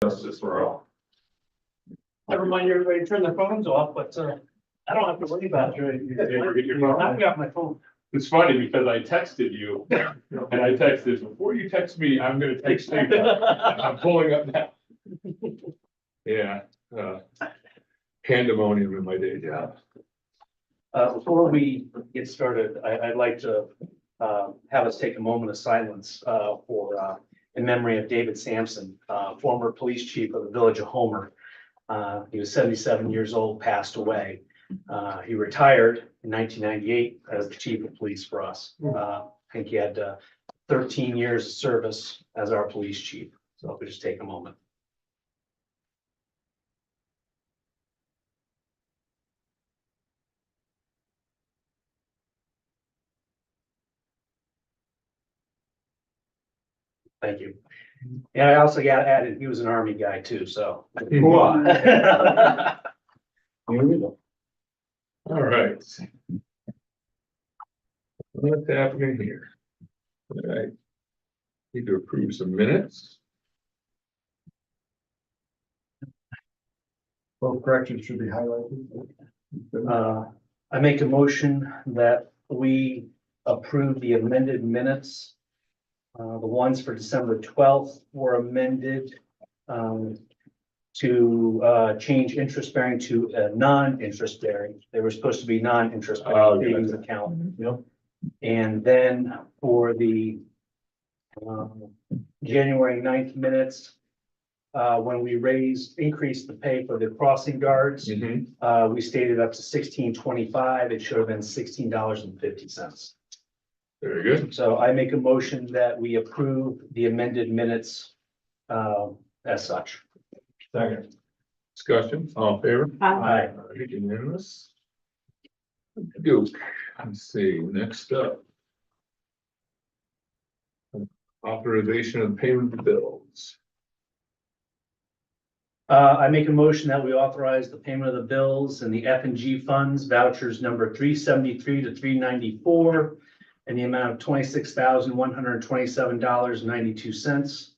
Justice for all. I remind everybody to turn their phones off, but I don't have to worry about it. You ever get your phone? I've got my phone. It's funny because I texted you and I texted, before you text me, I'm gonna text you. I'm pulling up now. Yeah, pandemonium in my day job. Before we get started, I'd like to have us take a moment of silence in memory of David Sampson, former police chief of the village of Homer. He was 77 years old, passed away. He retired in 1998 as the chief of police for us. I think he had 13 years of service as our police chief. So if we just take a moment. Thank you. And I also got added, he was an Army guy too, so. Here we go. All right. What's happening here? All right. Need to approve some minutes. Both corrections should be highlighted. I make a motion that we approve the amended minutes. The ones for December 12th were amended to change interest bearing to a non-interest bearing. They were supposed to be non-interest bearing savings account. Yep. And then for the January 9th minutes, when we increased the pay for the crossing guards, we stated up to $16.25. It should have been $16.50. Very good. So I make a motion that we approve the amended minutes as such. Second. Discussion, all in favor? Aye. Unanimous. Duke, let's see, next up. Authorization of payment of bills. I make a motion that we authorize the payment of the bills and the F and G funds vouchers number 373 to 394 in the amount of $26,127.92.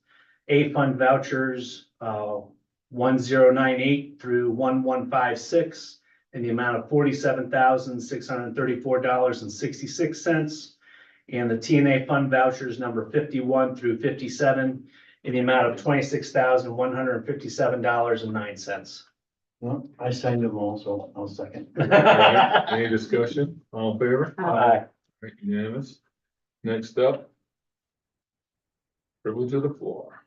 A fund vouchers 1098 through 1156 in the amount of $47,634.66. And the TNA fund vouchers number 51 through 57 in the amount of $26,157.09. Well, I signed them all, so I'll second. All right, any discussion, all in favor? Aye. Right, unanimous. Next up. Privilege of the floor.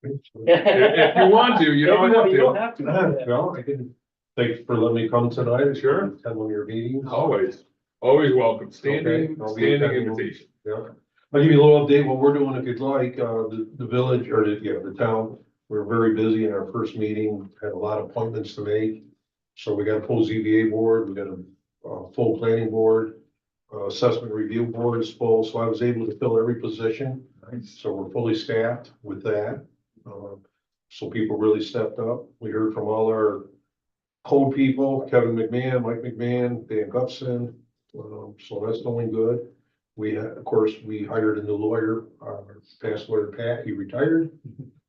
If you want to, you don't have You don't to. have to. No, I didn't. Thanks for letting me come tonight. Sure. Attend one of your meetings. Always welcome. Standing Okay, I'll be attending. invitation. Yeah. I'll give you a little update what we're doing if you'd like. The village or the town, we're very busy in our first meeting, had a lot of appointments to make. So we got a full ZBA board, we got a full planning board, assessment review board is full, so I was able to fill every position. Nice. So we're fully staffed with that. So people really stepped up. We heard from all our code people, Kevin McMahon, Mike McMahon, Dan Gupson. So that's going good. Of course, we hired a new lawyer, our past lawyer Pat, he retired.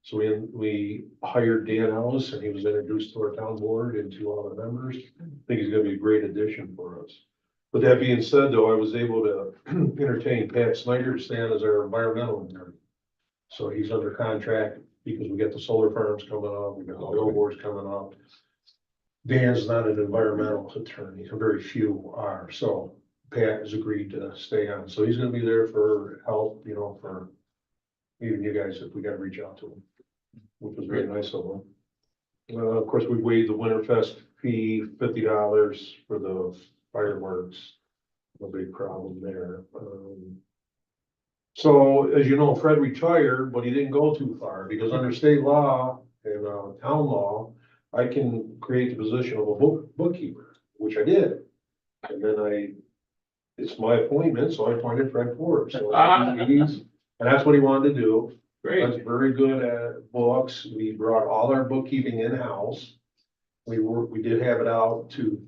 So we hired Dan Ellis and he was introduced to our town board and to all the members. I think he's gonna be a great addition for us. But that being said, though, I was able to entertain Pat Snyder to stand as our environmental attorney. So he's under contract because we got the solar farms coming up, we got the billboards coming up. Dan's not an environmental attorney, very few are, so Pat has agreed to stay on, so he's gonna be there for help, for even you guys if we gotta reach out to him, which was very nice of him. Of course, we waived the Winterfest fee, $50 for the fireworks, no big problem there. So as you know, Fred retired, but he didn't go too far because under state law and town law, I can create the position of a bookkeeper, which I did. And then it's my appointment, so I appointed Fred Ford. So and that's what he wanted to do. Great. That's very good at books. We brought all our bookkeeping in-house. We did have it out to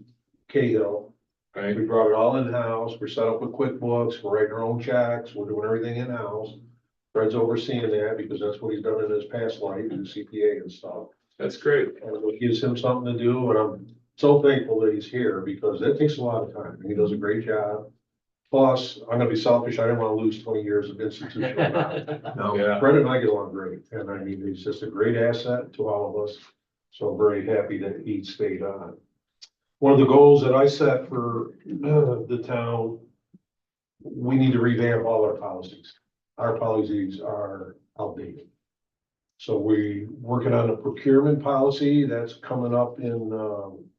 Cahill. Right. We brought it all in-house. We're set up with QuickBooks. We're writing our own checks. We're doing everything in-house. Fred's overseeing that because that's what he's done in his past life, do CPA and stuff. That's great. And it gives him something to do, and I'm so thankful that he's here because that takes a lot of time. He does a great job. Plus, I'm gonna be selfish, I didn't wanna lose 20 years of institutional knowledge. No, Yeah. Fred and I get along great, and I mean, he's just a great asset to all of us. So I'm very happy that he stayed on. One of the goals that I set for the town, we need to revamp all our policies. Our policies are outdated. So we working on a procurement policy that's coming up in,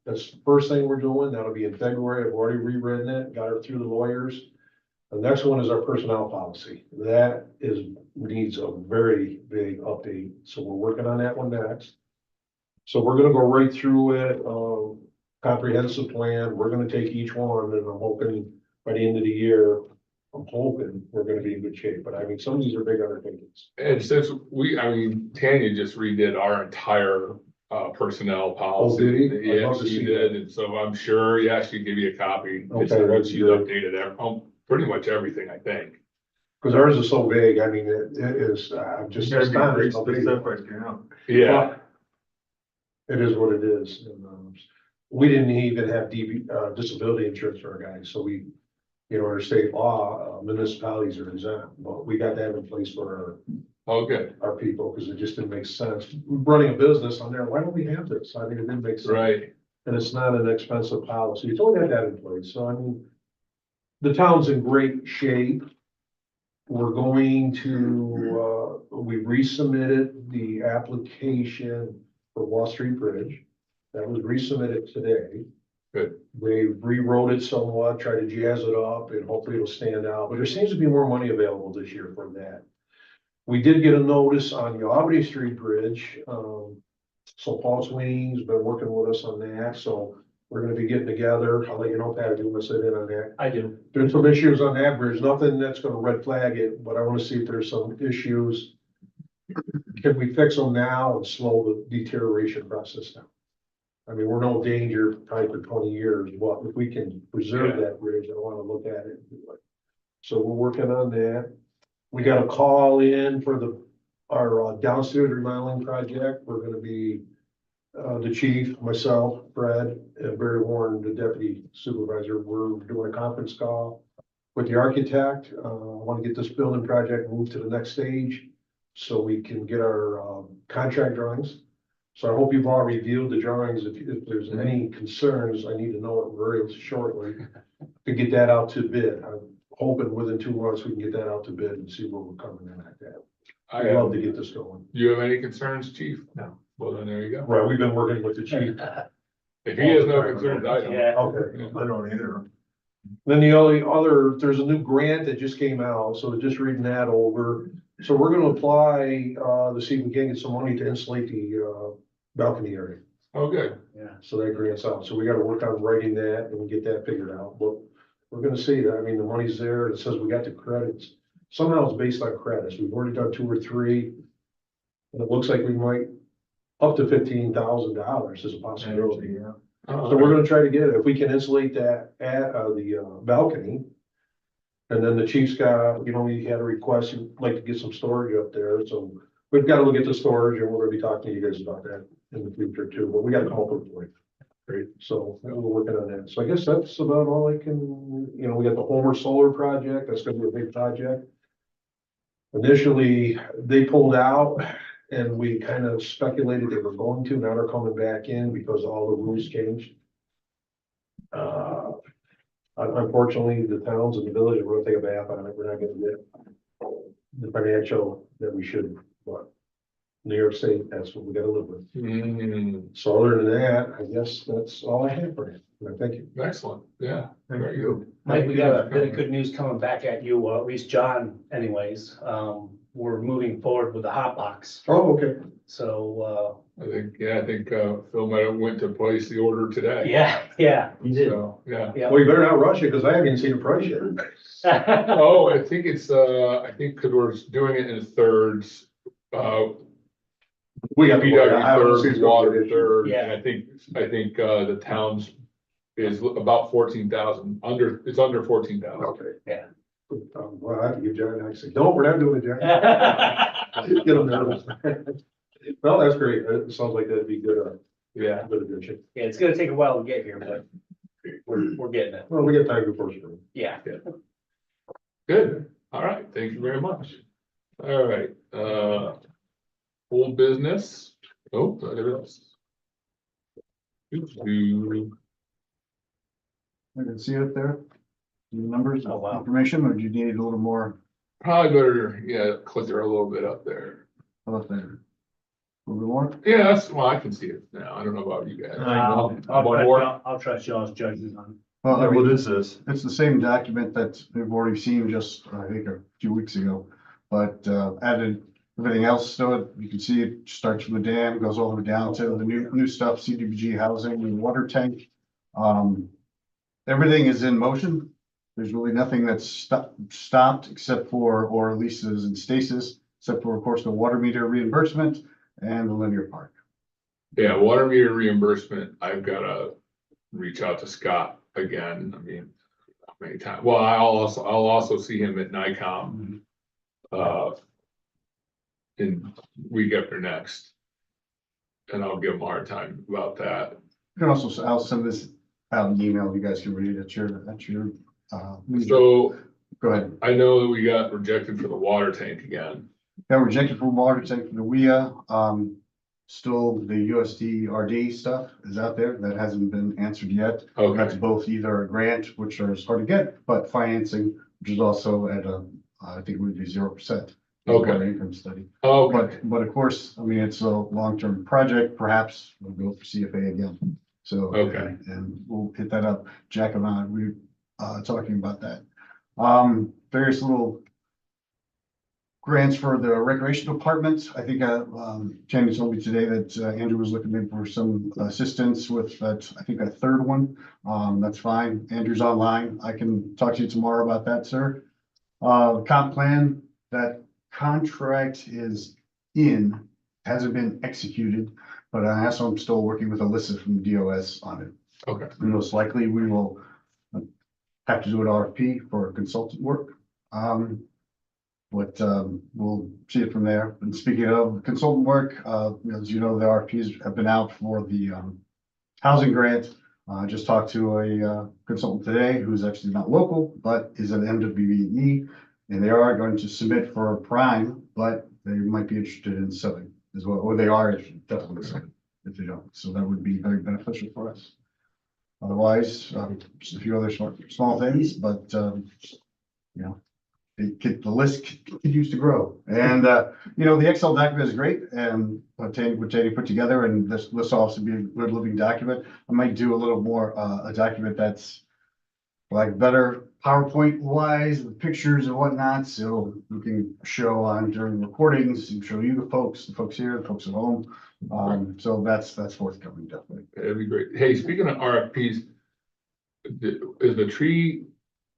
that's the first thing we're doing. That'll be in February. I've already rewritten it, got it through the lawyers. The next one is our personnel policy. That needs a very big update. So we're working on that one next. So we're gonna go right through it, comprehensive plan. We're gonna take each one and I'm hoping by the end of the year, I'm hoping we're gonna be in good shape. But I mean, some of these are big undertakings. And since Tanya just redid our entire personnel policy. Oh, did he? I'd Yeah, love to she see did, and so I'm sure, yeah, she'd give you a copy. It's Okay, what that's she's good. updated pretty much everything, I think. Cause ours is so big. I mean, it is, I'm just astonished how big it is. Yeah, It is what it is. And, we didn't even have disability insurance for our guys, so we, you know, under state law, municipalities are exempt, but we got that in place for okay, our people, because it just didn't make sense. Running a business on there, why don't we have this? I mean, it didn't make sense. right, And it's not an expensive policy. It's only got that in place. So I mean, the town's in great shape. We're going to, we resubmitted the application for Wall Street Bridge. That was resubmitted today. Good. They rewrote it somewhat, tried to jazz it up, and hopefully it'll stand out. But there seems to be more money available this year for that. We did get a notice on the Albany Street Bridge. So Paul Sweeney's been working with us on that, so we're gonna be getting together. I'll let you know, Pat, if you want to sit in on that. I do. There's some issues on that bridge, nothing that's gonna red flag it, but I wanna see if there's some issues. Can we fix them now and slow the deterioration process down? I mean, we're no danger probably for 20 years, but if we can preserve Yeah. that bridge, I wanna look at it. And do it. So we're working on that. We got a call in for our downstairs remodeling project. We're gonna be, the chief, myself, Fred, and Barry Warren, the deputy supervisor. We're doing a conference call with the architect. I want to get this building project moved to the next stage so we can get our contract drawings. So I hope you've all reviewed the drawings. If there's any concerns, I need to know it very shortly to get that out to bid. I'm hoping within 2 months we can get that out to bid and see where we're coming in at that. I'd love to get this going. Do you have any concerns, chief? No. Well, then there you go. Right, we've been working with the chief. If he has no concerns, I don't. Yeah. Okay. I don't either. Then the only other, there's a new grant that just came out, so just reading that over. So we're gonna apply, to see if we can get some money to insulate the, balcony area. Oh, good. Yeah. So that grant's out, so we gotta work on writing that and get that figured out, but we're gonna see that, I mean, the money's there, it says we got the credits. Somehow it's based on credits, we've already done 2 or 3. And it looks like we might, up to $15,000 is a possibility. So we're gonna try to get it, if we can insulate that at, the balcony. And then the chief's got, you know, he had a request, he'd like to get some storage up there, so we've gotta look at the storage, and we're gonna be talking to you guys about that in the future too, but we gotta come up with a plan. Great. So we're working on that, so I guess that's about all I can, you know, we got the Homer Solar project, that's gonna be a big project. Initially, they pulled out, and we kind of speculated they were going to, now they're coming back in because all the rules changed. Unfortunately, the towns and the village are gonna take a bath on it, we're not gonna get the financial that we should, but New York State, that's what we gotta live with. So other than that, I guess that's all I have for you. Thank you. Excellent, yeah, very good. Mike, we got a bit of good news coming back at you, or at least John anyways. We're moving forward with the hot box. Oh, okay. So, I think Phil might have went to place the order today. yeah, you did. So, yeah. Yeah. Well, you better not rush it, because I haven't even seen the price yet. Oh, I think it's, I think because we're doing it in thirds, We got PW third, water third, Yeah. and I think the town's is about 14,000, it's under 14,000. Okay. Well, I have to give John, I say, no, we're not doing it, John. Get him nervous. No, that's great. It sounds like that'd be good, Yeah, good addition. yeah, it's gonna take a while to get here, but we're getting it. Well, we got time before spring. Yeah. Good, all right, thank you very much. All right, old business, oh, look at this. Do- I can see it there. The numbers, Oh, wow. information, or do you need a little more Probably better, yeah, clicker a little bit up there. up there? A little more? Yeah, that's, well, I can see it now, I don't know about you guys. One more. I'll trust y'all's judgment on Well, I Yeah, mean, what is this? it's the same document that we've already seen just, I think, a few weeks ago. But added everything else to it. You can see it starts from the dam, goes all the way down to the new stuff, CDBG housing and water tank. Everything is in motion. There's really nothing that's stopped except for, or at least is in stasis, except for, of course, the water meter reimbursement and the linear park. Yeah, water meter reimbursement, I've gotta reach out to Scott again, I mean, how many times, well, I'll also see him at NICOM. In week after next. And I'll give him a hard time about that. You can also, I'll send this out in email. You guys can read it at your, So go ahead. I know that we got rejected for the water tank again. Got rejected for water tank for the WIA. Still the USD RD stuff is out there. That hasn't been answered yet. That's Okay, both either a grant, which is hard to get, but financing, which is also at a, I think it would be 0%. Okay. Income study. okay, But of course, I mean, it's a long-term project. Perhaps we'll go for CFA again. So. Okay. And we'll hit that up. Jack and I, we talking about that. Various little grants for the recreation department. I think, Tammy told me today that Andrew was looking maybe for some assistance with that, I think a third one. That's fine. Andrew's online. I can talk to you tomorrow about that, sir. Comp plan, that contract is hasn't been executed, but I also am still working with Alyssa from DOS on it. okay, And most likely we will have to do an RFP for consultant work. But we'll see it from there. And speaking of consultant work, as you know, the RFPs have been out for the housing grant. I just talked to a consultant today who's actually not local, but is an MWBE. And they are going to submit for a prime, but they might be interested in subbing as well, or they are definitely subbing if they don't. So that would be very beneficial for us. Otherwise, just a few other small things, but you know, the list continues to grow. And you know, the Excel document is great, and what Tanny put together, and this will also be a good living document. I might do a little more a document that's like better PowerPoint wise, with pictures and whatnot, so we can show on during recordings and show you the folks here, the folks at home. So that's forthcoming, definitely. that'd be great. Hey, speaking of RFPs, is the tree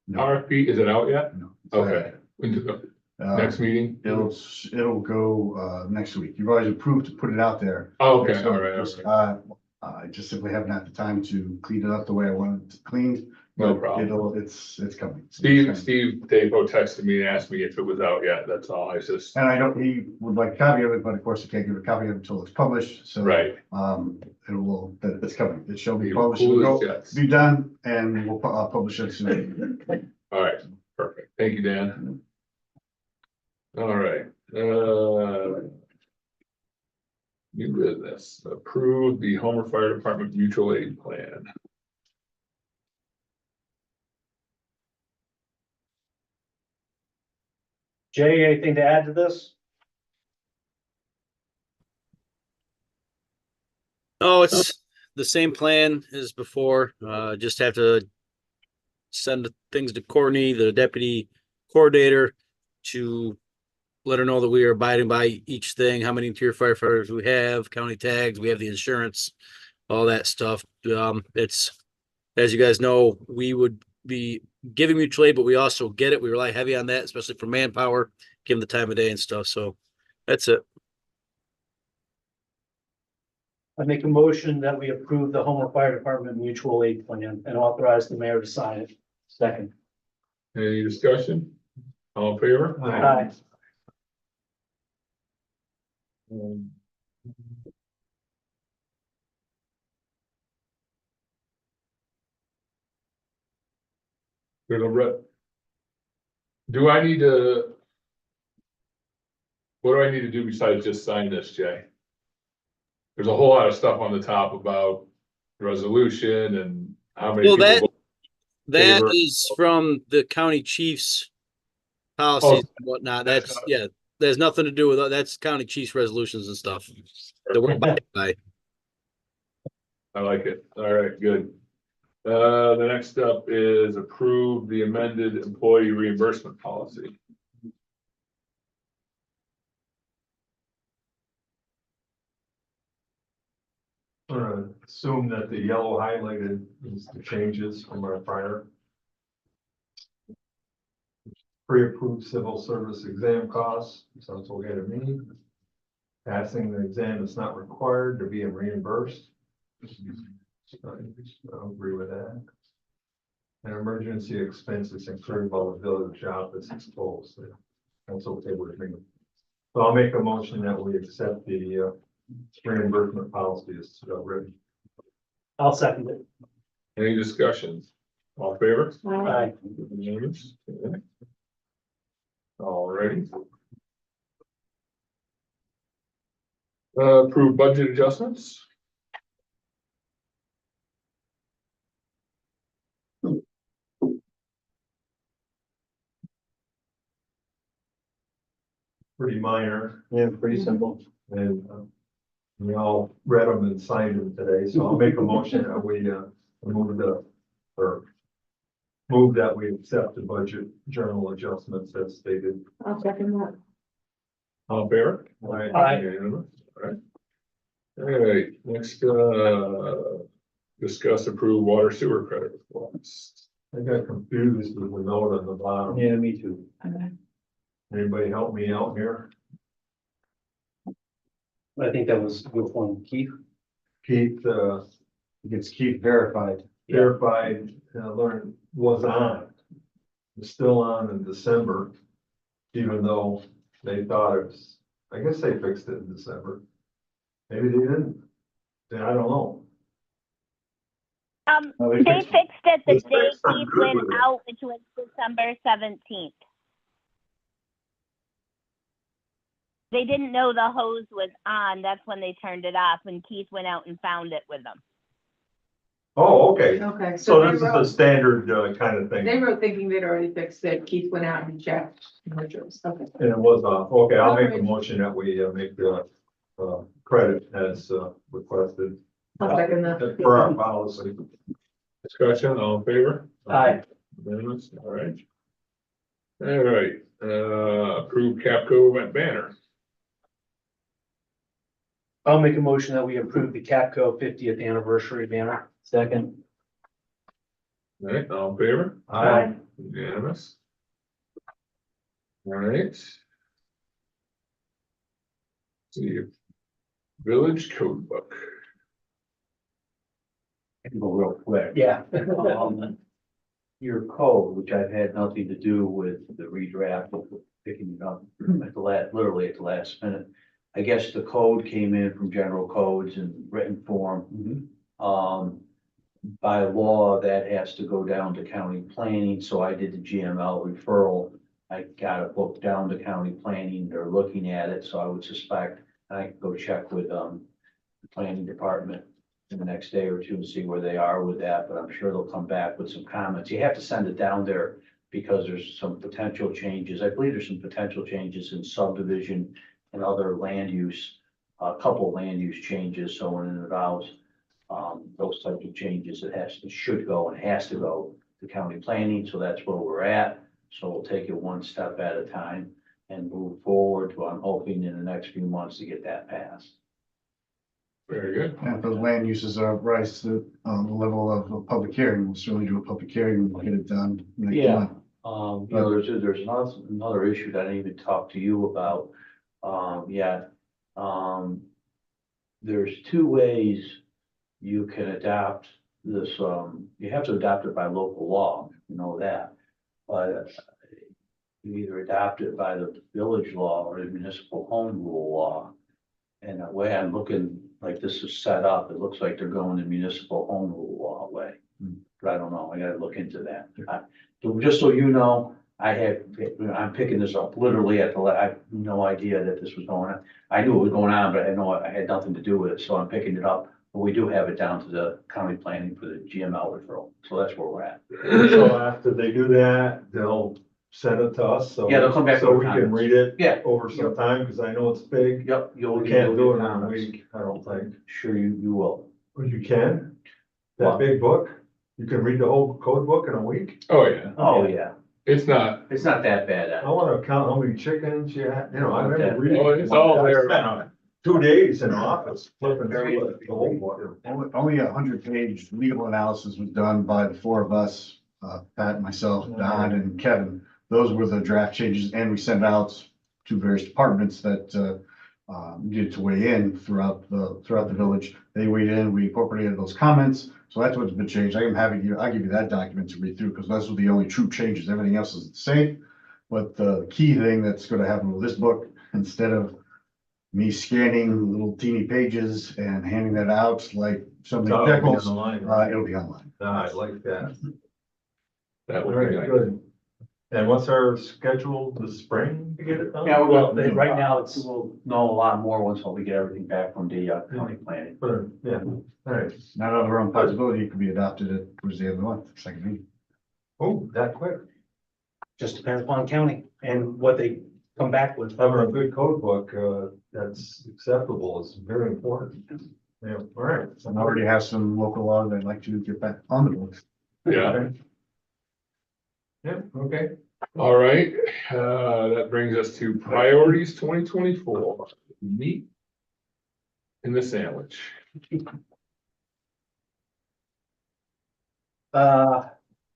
No. RFP, is it out yet? No. Okay, into the next meeting? It'll go next week. You've already approved to put it out there. Oh, okay, So all right, just, okay. I just simply haven't had the time to clean it up the way I wanted it cleaned. No but problem. It's coming. Steve Dapo texted me and asked me if it was out yet, that's all, I just, And he would like a copy of it, but of course, I can't give a copy of it until it's published, so. right. It's coming. It shall be Be published. cool It'll as jets. be done, and we'll publish it soon. All right, perfect. Thank you, Dan. All right, new business, approve the Homer Fire Department mutual aid plan. Jay, anything to add to this? No, it's the same plan as before. Just have to send the things to Courtney, the deputy coordinator, to let her know that we are abiding by each thing, how many tier firefighters we have, county tags, we have the insurance, all that stuff. It's, as you guys know, we would be giving mutual aid, but we also get it. We rely heavy on that, especially for manpower, give them the time of day and stuff. So that's it. I make a motion that we approve the Homer Fire Department mutual aid plan and authorize the mayor to sign it. Second. Any discussion? All in favor? Aye. Good, do I need to? What do I need to do besides just sign this, Jay? There's a whole lot of stuff on the top about resolution and how many Well, people. that Favor. is from the county chief's policies and whatnot. That's, yeah, there's nothing to do with, that's county chief's resolutions and stuff. That we're abiding by. I like it. All right, good. The next up is approve the amended employee reimbursement policy. Assume that the yellow highlighted is the changes from our prior. Pre-approved civil service exam costs, sounds okay to me. Passing the exam is not required to be reimbursed. I agree with that. And emergency expenses incurred while the village office is closed. That's okay with me. So I'll make a motion that we accept the reimbursement policy as written. I'll second it. Any discussion? All in favor? Aye. Unanimous? Okay. All righty. Approve budget adjustments. Pretty minor, Yeah, pretty simple. and we all read them and signed them today, so I'll make a motion that we move that we accept the budget journal adjustments as stated. I'll second that. All in favor? Aye. Unanimous? All right. All right, next, discuss approve water sewer credit reports. I got confused with the note on the bottom. Yeah, me too. Okay. Anybody help me out here? I think that was good one, Keith. Keith, It's Keith verified. verified, learned was on. Was still on in December, even though they thought it was, I guess they fixed it in December. Maybe they didn't. Then I don't know. No, they They fixed it. fixed it the It's day fixed. I'm Keith good went with it. out, which was December 17th. They didn't know the hose was on. That's when they turned it off, when Keith went out and found it with them. Oh, okay. Okay, So so this is the standard kind of they thing. wrote thinking they'd already fixed it. Keith went out and checked. Okay. And it was off. Okay, I'll make a motion that we make the credit as requested I'll second that. for our policy. Discussion, all in favor? Aye. Unanimous? All right. All right, approve Capco event banner. I'll make a motion that we approve the Capco 50th anniversary banner. Second. All right, all in favor? Aye. Unanimous? All right. See, village code book. Go real quick. Yeah. Your code, which I've had nothing to do with the redraft of picking it up at the literally at the last minute. I guess the code came in from general codes in written form. By law, that has to go down to county planning, so I did the GML referral. I got it booked down to county planning. They're looking at it, so I would suspect I can go check with the planning department in the next day or two and see where they are with that, but I'm sure they'll come back with some comments. You have to send it down there because there's some potential changes. I believe there's some potential changes in subdivision and other land use, a couple land use changes. So when it involves those types of changes, it should go and has to go to county planning. So that's where we're at. So we'll take it one step at a time and move forward. I'm hoping in the next few months to get that passed. Very good. And if those land uses are rise to the level of a public hearing, we'll certainly do a public hearing and we'll get it done next Yeah. month. You know, there's another issue that I didn't even talk to you about, yet. There's two ways you can adopt this, you have to adopt it by local law, you know that. But you either adopt it by the village law or the municipal home rule law. And the way I'm looking, like this is set up, it looks like they're going the municipal home rule law way. But I don't know, I gotta look into that. So just so you know, I'm picking this up literally I have no idea that this was going on. I knew it was going on, but I know I had nothing to do with it, so I'm picking it up. But we do have it down to the county planning for the GML referral, so that's where we're at. So after they do that, they'll send it to us, so. Yeah, they'll come back So with we can comments. read it. Yeah. Over some time, because I know it's big. Yep. We can't do it in a week, I don't think. Sure, you will. But you can? What? That big book? You can read the whole code book in a week? Oh, yeah, Oh, yeah, it's not, it's not that bad. I wanna count how many chickens you had, I remember reading. Oh, it's all I there. spent 2 days in the office flipping through it, the whole book. Only a 100-page legal analysis was done by the four of us, Pat, myself, Don, and Kevin. Those were the draft changes, and we sent out to various departments that needed to weigh in throughout the village. They weighed in, we incorporated those comments, so that's what's been changed. I'll give you that document to read through, because those are the only true changes. Everything else is the same. But the key thing that's gonna happen with this book, instead of me scanning little teeny pages and handing that out like so many That'll be on checkbooks, the line. it'll be online. I like that. that All would be right, nice. good. And what's our schedule this spring to get it done? Yeah, well, right now it's, We'll know a lot more once we get everything back from the county planning. Yeah, all right. Not out of our own possibility, it could be adopted towards the end of the month, second meeting. Oh, that quick. just depends upon county and what they come back with. Having a good code book, that's acceptable is very important. Yeah, all right. I already have some local law that I'd like to get back on the books. Yeah, Yeah, okay. all right, that brings us to priorities 2024, meat in the sandwich.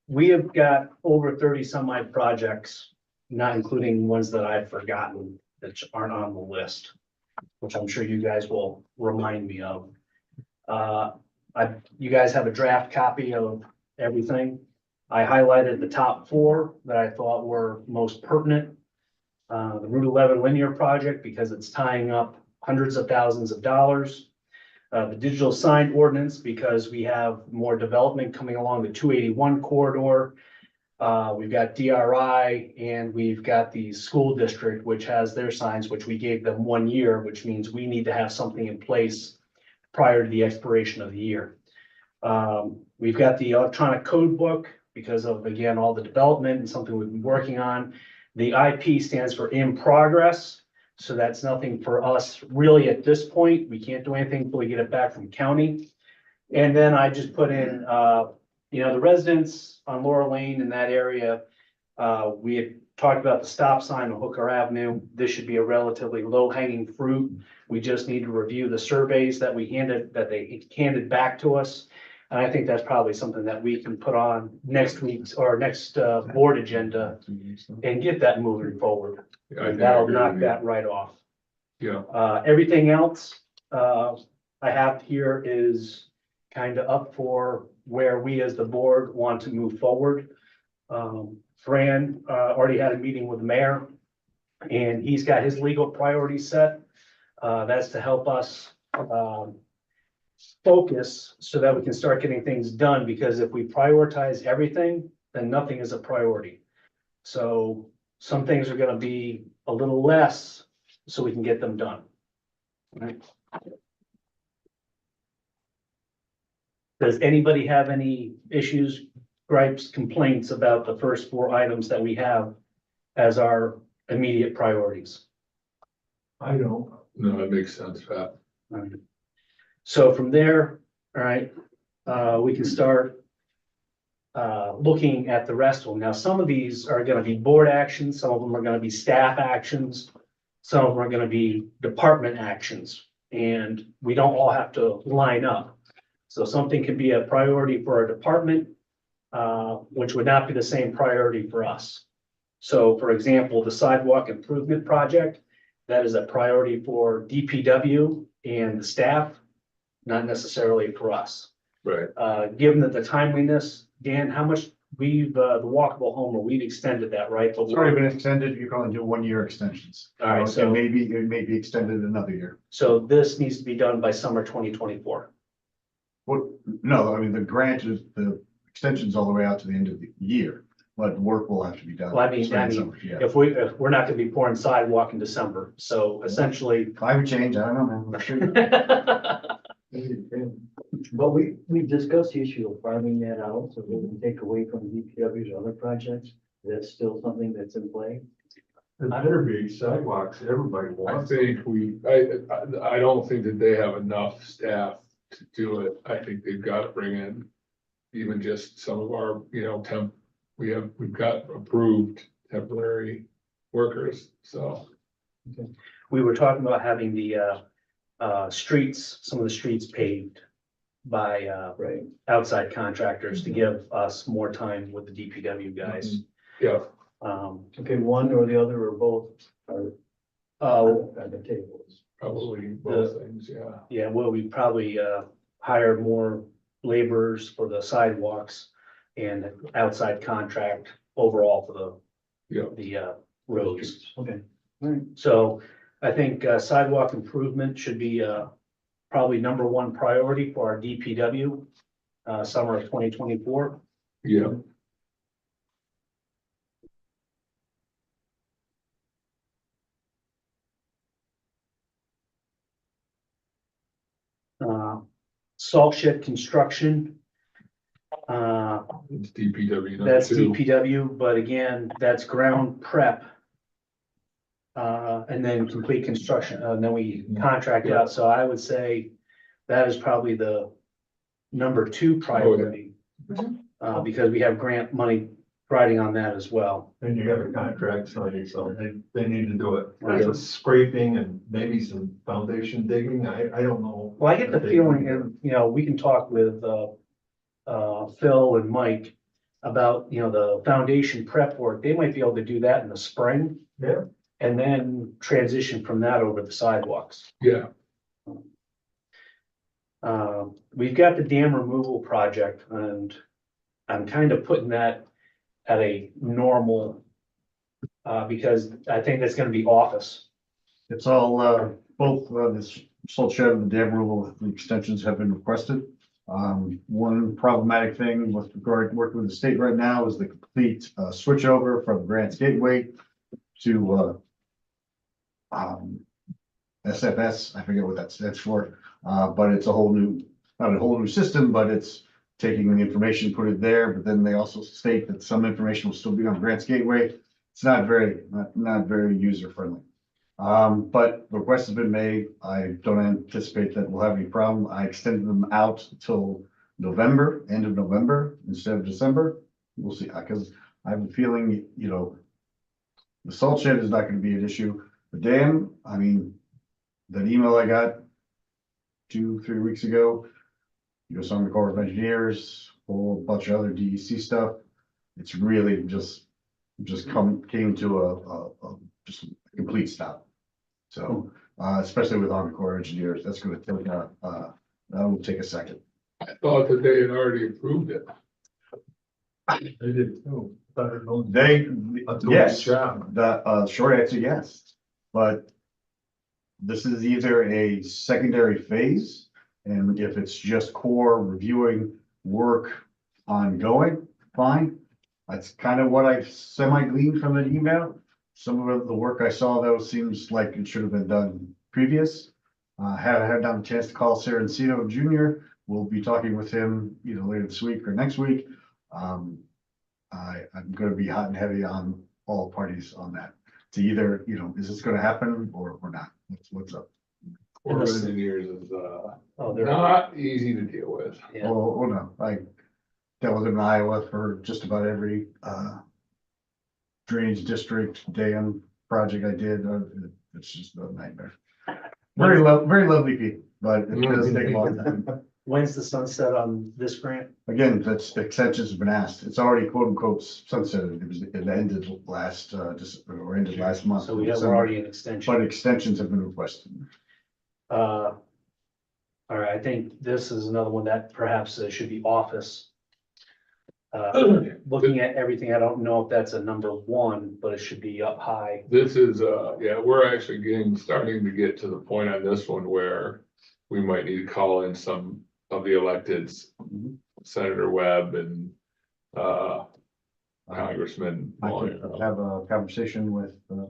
We have got over 30 some odd projects, not including ones that I've forgotten that aren't on the list, which I'm sure you guys will remind me of. You guys have a draft copy of everything. I highlighted the top 4 that I thought were most pertinent. The Route 11 linear project, because it's tying up hundreds of thousands of dollars. The digital sign ordinance, because we have more development coming along the 281 corridor. We've got DRI and we've got the school district, which has their signs, which we gave them 1 year, which means we need to have something in place prior to the expiration of the year. We've got the electronic code book because of, again, all the development and something we've been working on. The IP stands for in progress. So that's nothing for us really at this point. We can't do anything until we get it back from county. And then I just put in, the residents on Laurel Lane in that area. We had talked about the stop sign on Hooker Avenue. This should be a relatively low hanging fruit. We just need to review the surveys that they handed back to us. And I think that's probably something that we can put on next week's or next board agenda and get that moving forward. I think I And that'll agree knock with you. that right off. Yeah, Everything else, I have here is kind of up for where we as the board want to move forward. Fran, already had a meeting with the mayor and he's got his legal priorities set. That's to help us, focus so that we can start getting things done, because if we prioritize everything, then nothing is a priority. So some things are gonna be a little less so we can get them done. Right? Does anybody have any issues, gripes, complaints about the first 4 items that we have as our immediate priorities? I don't. no, that makes sense, Pat. All right. So from there, all right, we can start looking at the rest of them. Now, some of these are gonna be board actions, some of them are gonna be staff actions, some of them are gonna be department actions, and we don't all have to line up. So something can be a priority for a department, which would not be the same priority for us. So for example, the sidewalk improvement project, that is a priority for DPW and the staff, not necessarily for us. Right, Given that the timeliness, Dan, how much the walkable home, we've extended that, right? But It's already been extended, you can only do 1-year extensions. All right, so- And it may be extended another year. So this needs to be done by summer 2024. Well, no, I mean, the grant is, the extension's all the way out to the end of the year, but work will have to be done. Well, I mean, spring and summer, yeah. If we're not gonna be pouring sidewalk in December, so essentially. Climate change, I don't know, man. I'm sure. But we discussed the issue of farming that out, so we can take away from DPW's other projects. That's still something that's in play. There better be sidewalks, everybody I wants. think I don't think that they have enough staff to do it. I think they've got to bring in even just some of our, we've got approved temporary workers, so. We were talking about having the some of the streets paved by Right. outside contractors to give us more time with the DPW guys. Yeah, Okay, one or the other or both are on the tables. probably both things, yeah. Yeah, well, we probably hire more laborers for the sidewalks and outside contract overall for Yeah. the roads. Okay. So I think sidewalk improvement should be probably number one priority for our DPW summer of 2024. Yeah, Salt shed construction. it's DPW number That's 2. DPW, but again, that's ground prep. And then complete construction, and then we contract out, so I would say that is probably the number 2 priority. Because we have grant money riding on that as well. And you have a contract signed, so they need to do it. Right. There's scraping and maybe some foundation digging. I don't know. Well, I get the feeling, and, we can talk with, Phil and Mike about, the foundation prep work. They might be able to do that in the spring. Yeah. And then transition from that over the sidewalks. Yeah, We've got the dam removal project, and I'm kind of putting that at a normal, because I think that's gonna be office. It's all, both, this salt shed and the dam removal, the extensions have been requested. One problematic thing with regard, working with the state right now is the complete, switch over from Grants Gateway to, SFS, I forget what that stands for, but it's a whole new, not a whole new system, but it's taking the information, put it there, but then they also state that some information will still be on Grants Gateway. It's not very user friendly. But the request has been made. I don't anticipate that we'll have any problem. I extended them out till November, end of November instead of December. We'll see, because I have a feeling, the salt shed is not gonna be an issue. The dam, I mean, that email I got 2-3 weeks ago, U.S. Army Corps of Engineers, a whole bunch of other DEC stuff. It's really just came to a just a complete stop. So, especially with Army Corps of Engineers, that's gonna take, that will take a second. I thought that they had already approved it. They did too. Better know. They, A good yes, job. the short answer, yes, but this is either a secondary phase, and if it's just core reviewing work ongoing, fine. That's kind of what I semi-gleaned from that email. Some of the work I saw though seems like it should have been done previous. Had not a chance to call Sarancino Jr. We'll be talking with him, later this week or next week. I'm gonna be hot and heavy on all parties on that. To either, is this gonna happen or not? What's up? Corps of Engineers is, They're not easy to deal with. Yeah. Oh, no, I dealt with him in Iowa for just about every, drainage district dam project I did. It's just a nightmare. Very lovely people, but it does take a long time. When's the sunset on this grant? Again, that's the extensions have been asked. It's already quote unquote sunsetted. It ended last, ended last month. So we're already in extension. But extensions have been requested. All right, I think this is another one that perhaps should be office. Looking at everything, I don't know if that's a number one, but it should be up high. This is, yeah, we're actually starting to get to the point on this one where we might need to call in some of the electeds, Senator Webb and, Congressman I Mullen. could have a conversation with, a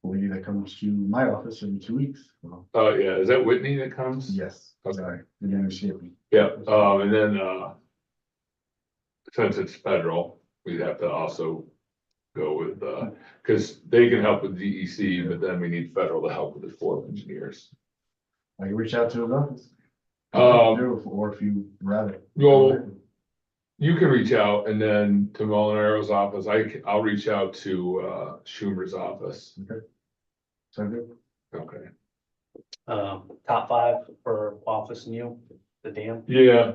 lady that comes to my office in 2 weeks. Oh, yeah, is that Whitney that comes? Yes. Okay. Sorry, you didn't understand me. Yeah, and then, since it's federal, we'd have to also go with, cause they can help with DEC, but then we need federal to help with the Corps of Engineers. I can reach out to his office. Or if you rather. Well, you can reach out and then to Molinaro's office, I'll reach out to, Schumer's office. So good. Okay. Top five for office and you, the dam. Yeah,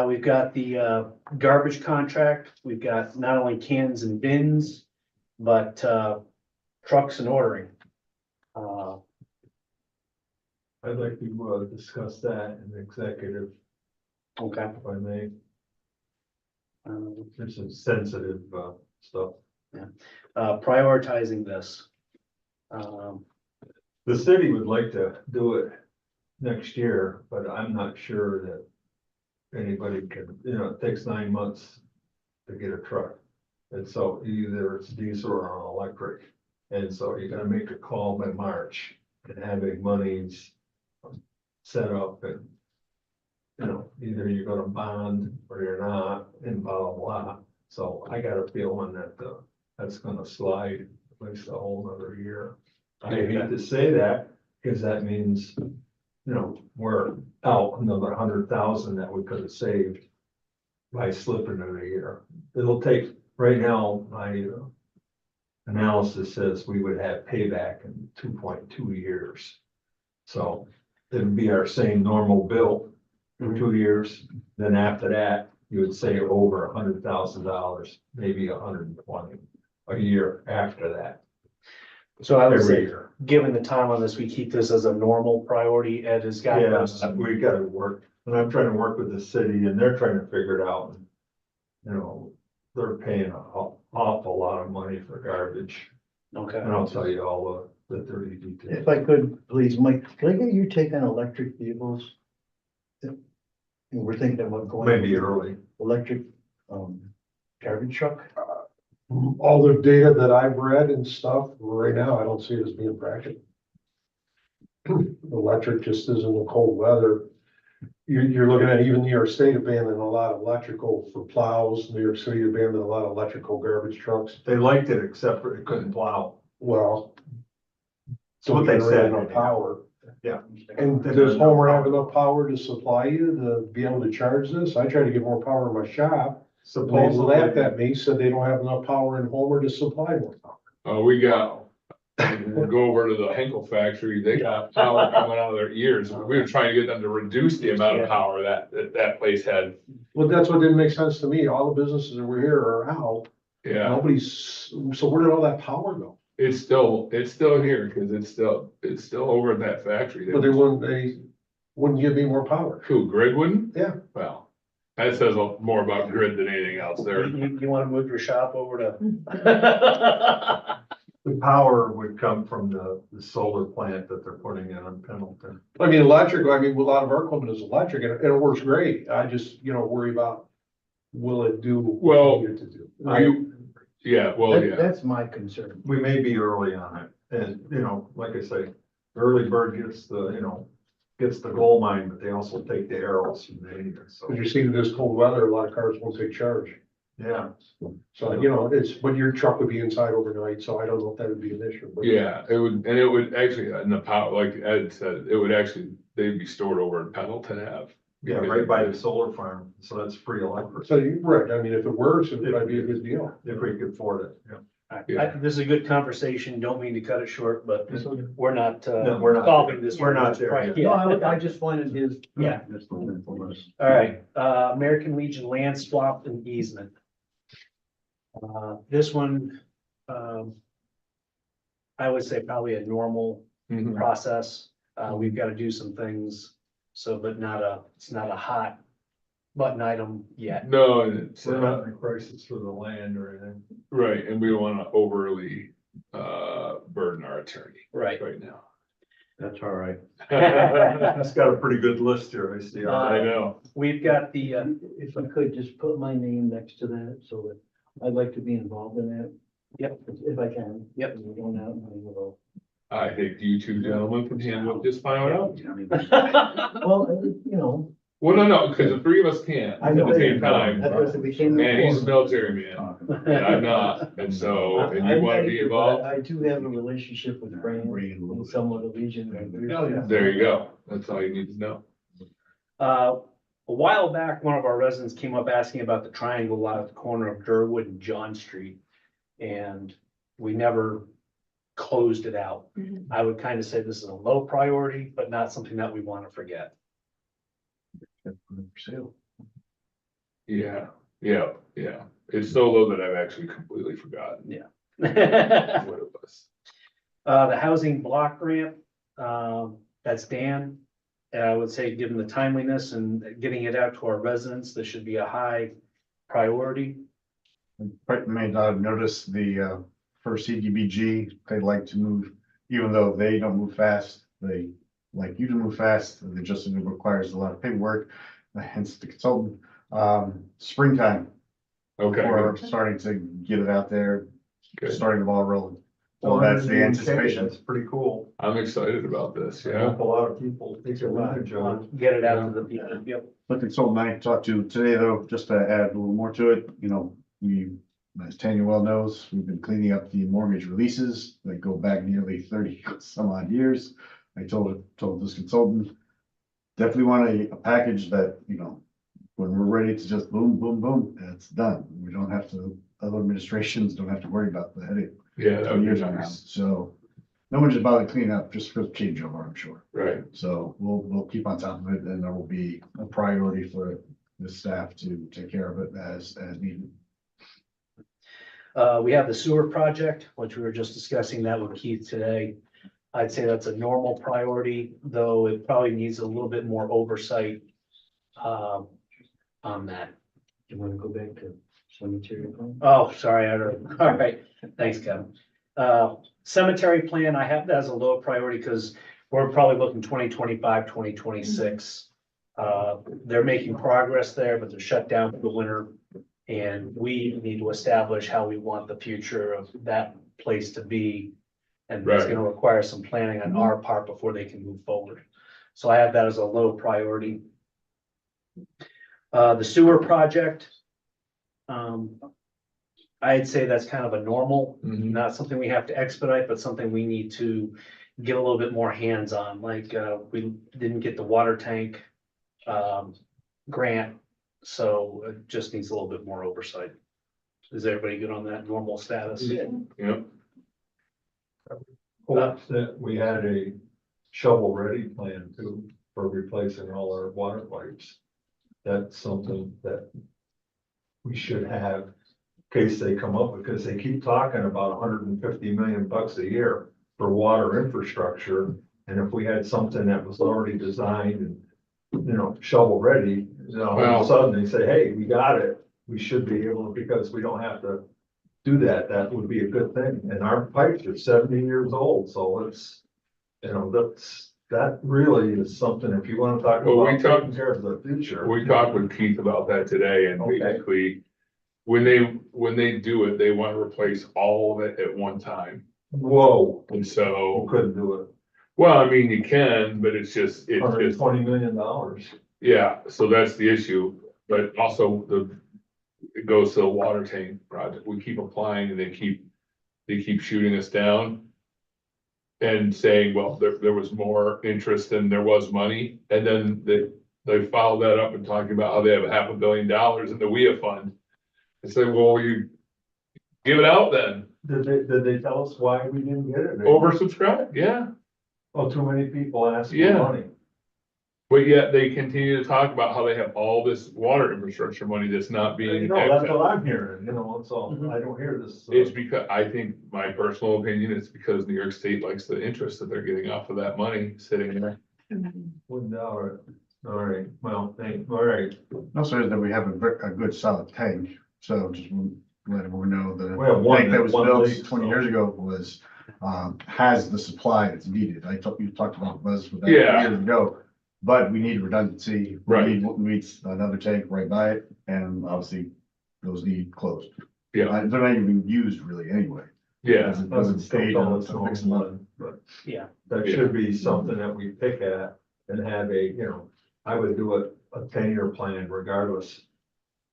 We've got the garbage contract. We've got not only cans and bins, but trucks and ordering. I'd like to discuss that in executive, Okay. if I may. Um, There's some sensitive stuff. Prioritizing this. The city would like to do it next year, but I'm not sure that anybody can, it takes 9 months to get a truck. And so either it's diesel or electric. And so you gotta make a call by March and having monies set up and, either you're gonna bond or you're not and blah, blah, blah. So I got a feeling that, that's gonna slide at least a whole nother year. I hate to say that, because that means, we're out another 100,000 that we could have saved by slipping it a year. It'll take, right now, my analysis says we would have payback in 2.2 years. So it'd be our same normal bill for 2 years. Then after that, you would save over $100,000, maybe 120 a year after that. So I would Every say, year. given the time on this, we keep this as a normal priority. Ed has got us. Yeah, we gotta work, and I'm trying to work with the city and they're trying to figure it out. They're paying an awful lot of money for garbage. Okay. And I'll tell you all the dirty details. If I could, please, Mike, could I get your take on electric vehicles? And we're thinking about going. Maybe early. Electric, garbage truck? All the data that I've read and stuff, right now, I don't see it as being practical. Electric just isn't the cold weather. You're looking at even New York State abandoning a lot of electrical for plows, New York City abandoned a lot of electrical garbage trucks. They liked it, except for it couldn't plow. Well. So what they said. Enough power. Yeah. And does Homer have enough power to supply you to be able to charge this? I try to get more power in my shop. And they laughed at me, said they don't have enough power in Homer to supply more power. we got, we'll go over to the Henkel factory, they got power coming out of their ears. We were trying to get them to reduce the amount of power that place had. Well, that's what didn't make sense to me. All the businesses that were here are out. Yeah, Nobody's, so where did all that power go? it's still here, cause it's still over at that factory. But they wouldn't give me more power. Who, Grid wouldn't? Yeah. Well, that says more about Grid than anything else there. You want to move your shop over to? The power would come from the solar plant that they're putting in on Pendleton. I mean, electric, a lot of our equipment is electric and it works great. I just, worry about, will it do? what Well, we need it to do? Yeah, well, yeah. That's my concern. We may be early on it, and, like I say, early bird gets the gold mine, but they also take the arrows from the Indians, so, Cause you're seeing this cold weather, a lot of cars won't take charge. yeah. So, but your truck would be inside overnight, so I don't know if that would be an issue. But Yeah, it would actually, in the power, like Ed said, they'd be stored over in Pendleton Ave. Yeah, right by the solar farm, so that's free electricity, So you're right. I mean, if it works, it might be a good deal. if we could afford it, yeah. This is a good conversation. Don't mean to cut it short, but we're not, No, we're not. solving this. We're not there Right, yet. yeah. No, I just wanted his. Yeah. Just wanted for us. All right, American Legion land swap and easement. This one, I would say probably a normal Mhm. process. We've got to do some things, so, but it's not a hot button item yet. No, and it's, We're not in a crisis for the land or anything. right, and we don't wanna overly, burden our attorney Right. right now. That's all right. That's got a pretty good list here, I see. I know. We've got the, If I could just put my name next to that, so that I'd like to be involved in that. Yep. If I can. Yep. We're going out and we will. I think you two gentlemen can handle it just fine without. Well, you know. Well, no, because the three of us can't I at know the same time. That's what I said, we can't. And he's a military man, and I'm not, and so, and you I'm wanna ready be to, but involved, I do have a relationship with Brand and somewhat of Legion. Oh, yeah. there you go, that's all you need to know. A while back, one of our residents came up asking about the triangle lot at the corner of Durwood and John Street. And we never closed it out. Mhm. I would kind of say this is a low priority, but not something that we want to forget. Yeah, it's so low that I've actually completely forgotten The what it was. housing block grant, that's Dan. And I would say, given the timeliness and getting it out to our residents, this should be a high priority. You may not have noticed the, for CDBG, they like to move, even though they don't move fast, they like you to move fast, it just requires a lot of paperwork, hence the consultant. Springtime, Okay, we're starting to get it out there, good, starting the ball rolling. So that's the anticipation. That's pretty cool. I'm excited about this, I yeah. hope a lot of people take advantage of it. Get it out to the people. Yep. The consultant I talked to today, though, just to add a little more to it, as Tanya well knows, we've been cleaning up the mortgage releases that go back nearly 30 some odd years. I told this consultant, definitely want a package that, when we're ready to just boom, boom, boom, it's done. We don't have to, other administrations don't have to worry about the headache. Yeah, that would be Years around. nice, So no one just bothered cleaning up just for the changeover, I'm sure. right, So we'll keep on top of it, and there will be a priority for the staff to take care of it as needed. We have the sewer project, which we were just discussing that with Keith today. I'd say that's a normal priority, though it probably needs a little bit more oversight on that. You wanna go back to cemetery? plan? Oh, sorry, all right, thanks, Kevin. Cemetery plan, I have that as a low priority because we're probably looking 2025, 2026. They're making progress there, but they're shut down for the winter. And we need to establish how we want the future of that place to be. And it's Right. gonna require some planning on our part before they can move forward. So I have that as a low priority. The sewer project. I'd say that's kind of a normal, Mhm. not something we have to expedite, but something we need to get a little bit more hands-on, like, we didn't get the water tank, grant. So it just needs a little bit more oversight. Is everybody good on that normal status? Yep, Hopes that we had a shovel-ready plan too, for replacing all our water pipes. That's something that we should have in case they come up, because they keep talking about 150 million bucks a year for water infrastructure. And if we had something that was already designed and, shovel-ready, all of Well- a sudden they say, hey, we got it. We should be able to, because we don't have to do that. That would be a good thing. And our pipes are 70 years old, so it's, that really is something, if you want to talk Well, we about talked- taking care of the future. we talked with Keith about that today, and Okay. basically, when they do it, they want to replace all of it at one time, Whoa, and you so, couldn't do it. well, I mean, you can, but it's just, $120 million. yeah, so that's the issue, but also it goes to the water tank project, we keep applying and they keep shooting us down. And saying, well, there was more interest than there was money, and then they followed that up and talking about how they have $500 million in the WIA fund. And say, well, you give it out then, Did they tell us why we didn't get it? oversubscribed, yeah. Oh, too many people asked for Yeah. money. But yet they continue to talk about how they have all this water infrastructure money that's not being. No, that's what I'm hearing, you know, so I don't hear this. It's because, I think, my personal opinion, it's because New York State likes the interest that they're getting off of that money sitting there. Wouldn't doubt it. All right, well, all right, Also, is that we have a good solid tank, so just let everyone know that. We have one tank that was that- one built leak, 20 so. years ago was, has the supply that's needed. You talked about Buzz with that Yeah. years ago. But we need redundancy. Right. We need another tank right by it, and obviously those need closed. Yeah, They're not even used really anyway. yeah, Doesn't doesn't still stage tell on us it, so fix them up. but Yeah, that should be something that we pick at and have a, you know, I would do a 10-year plan regardless.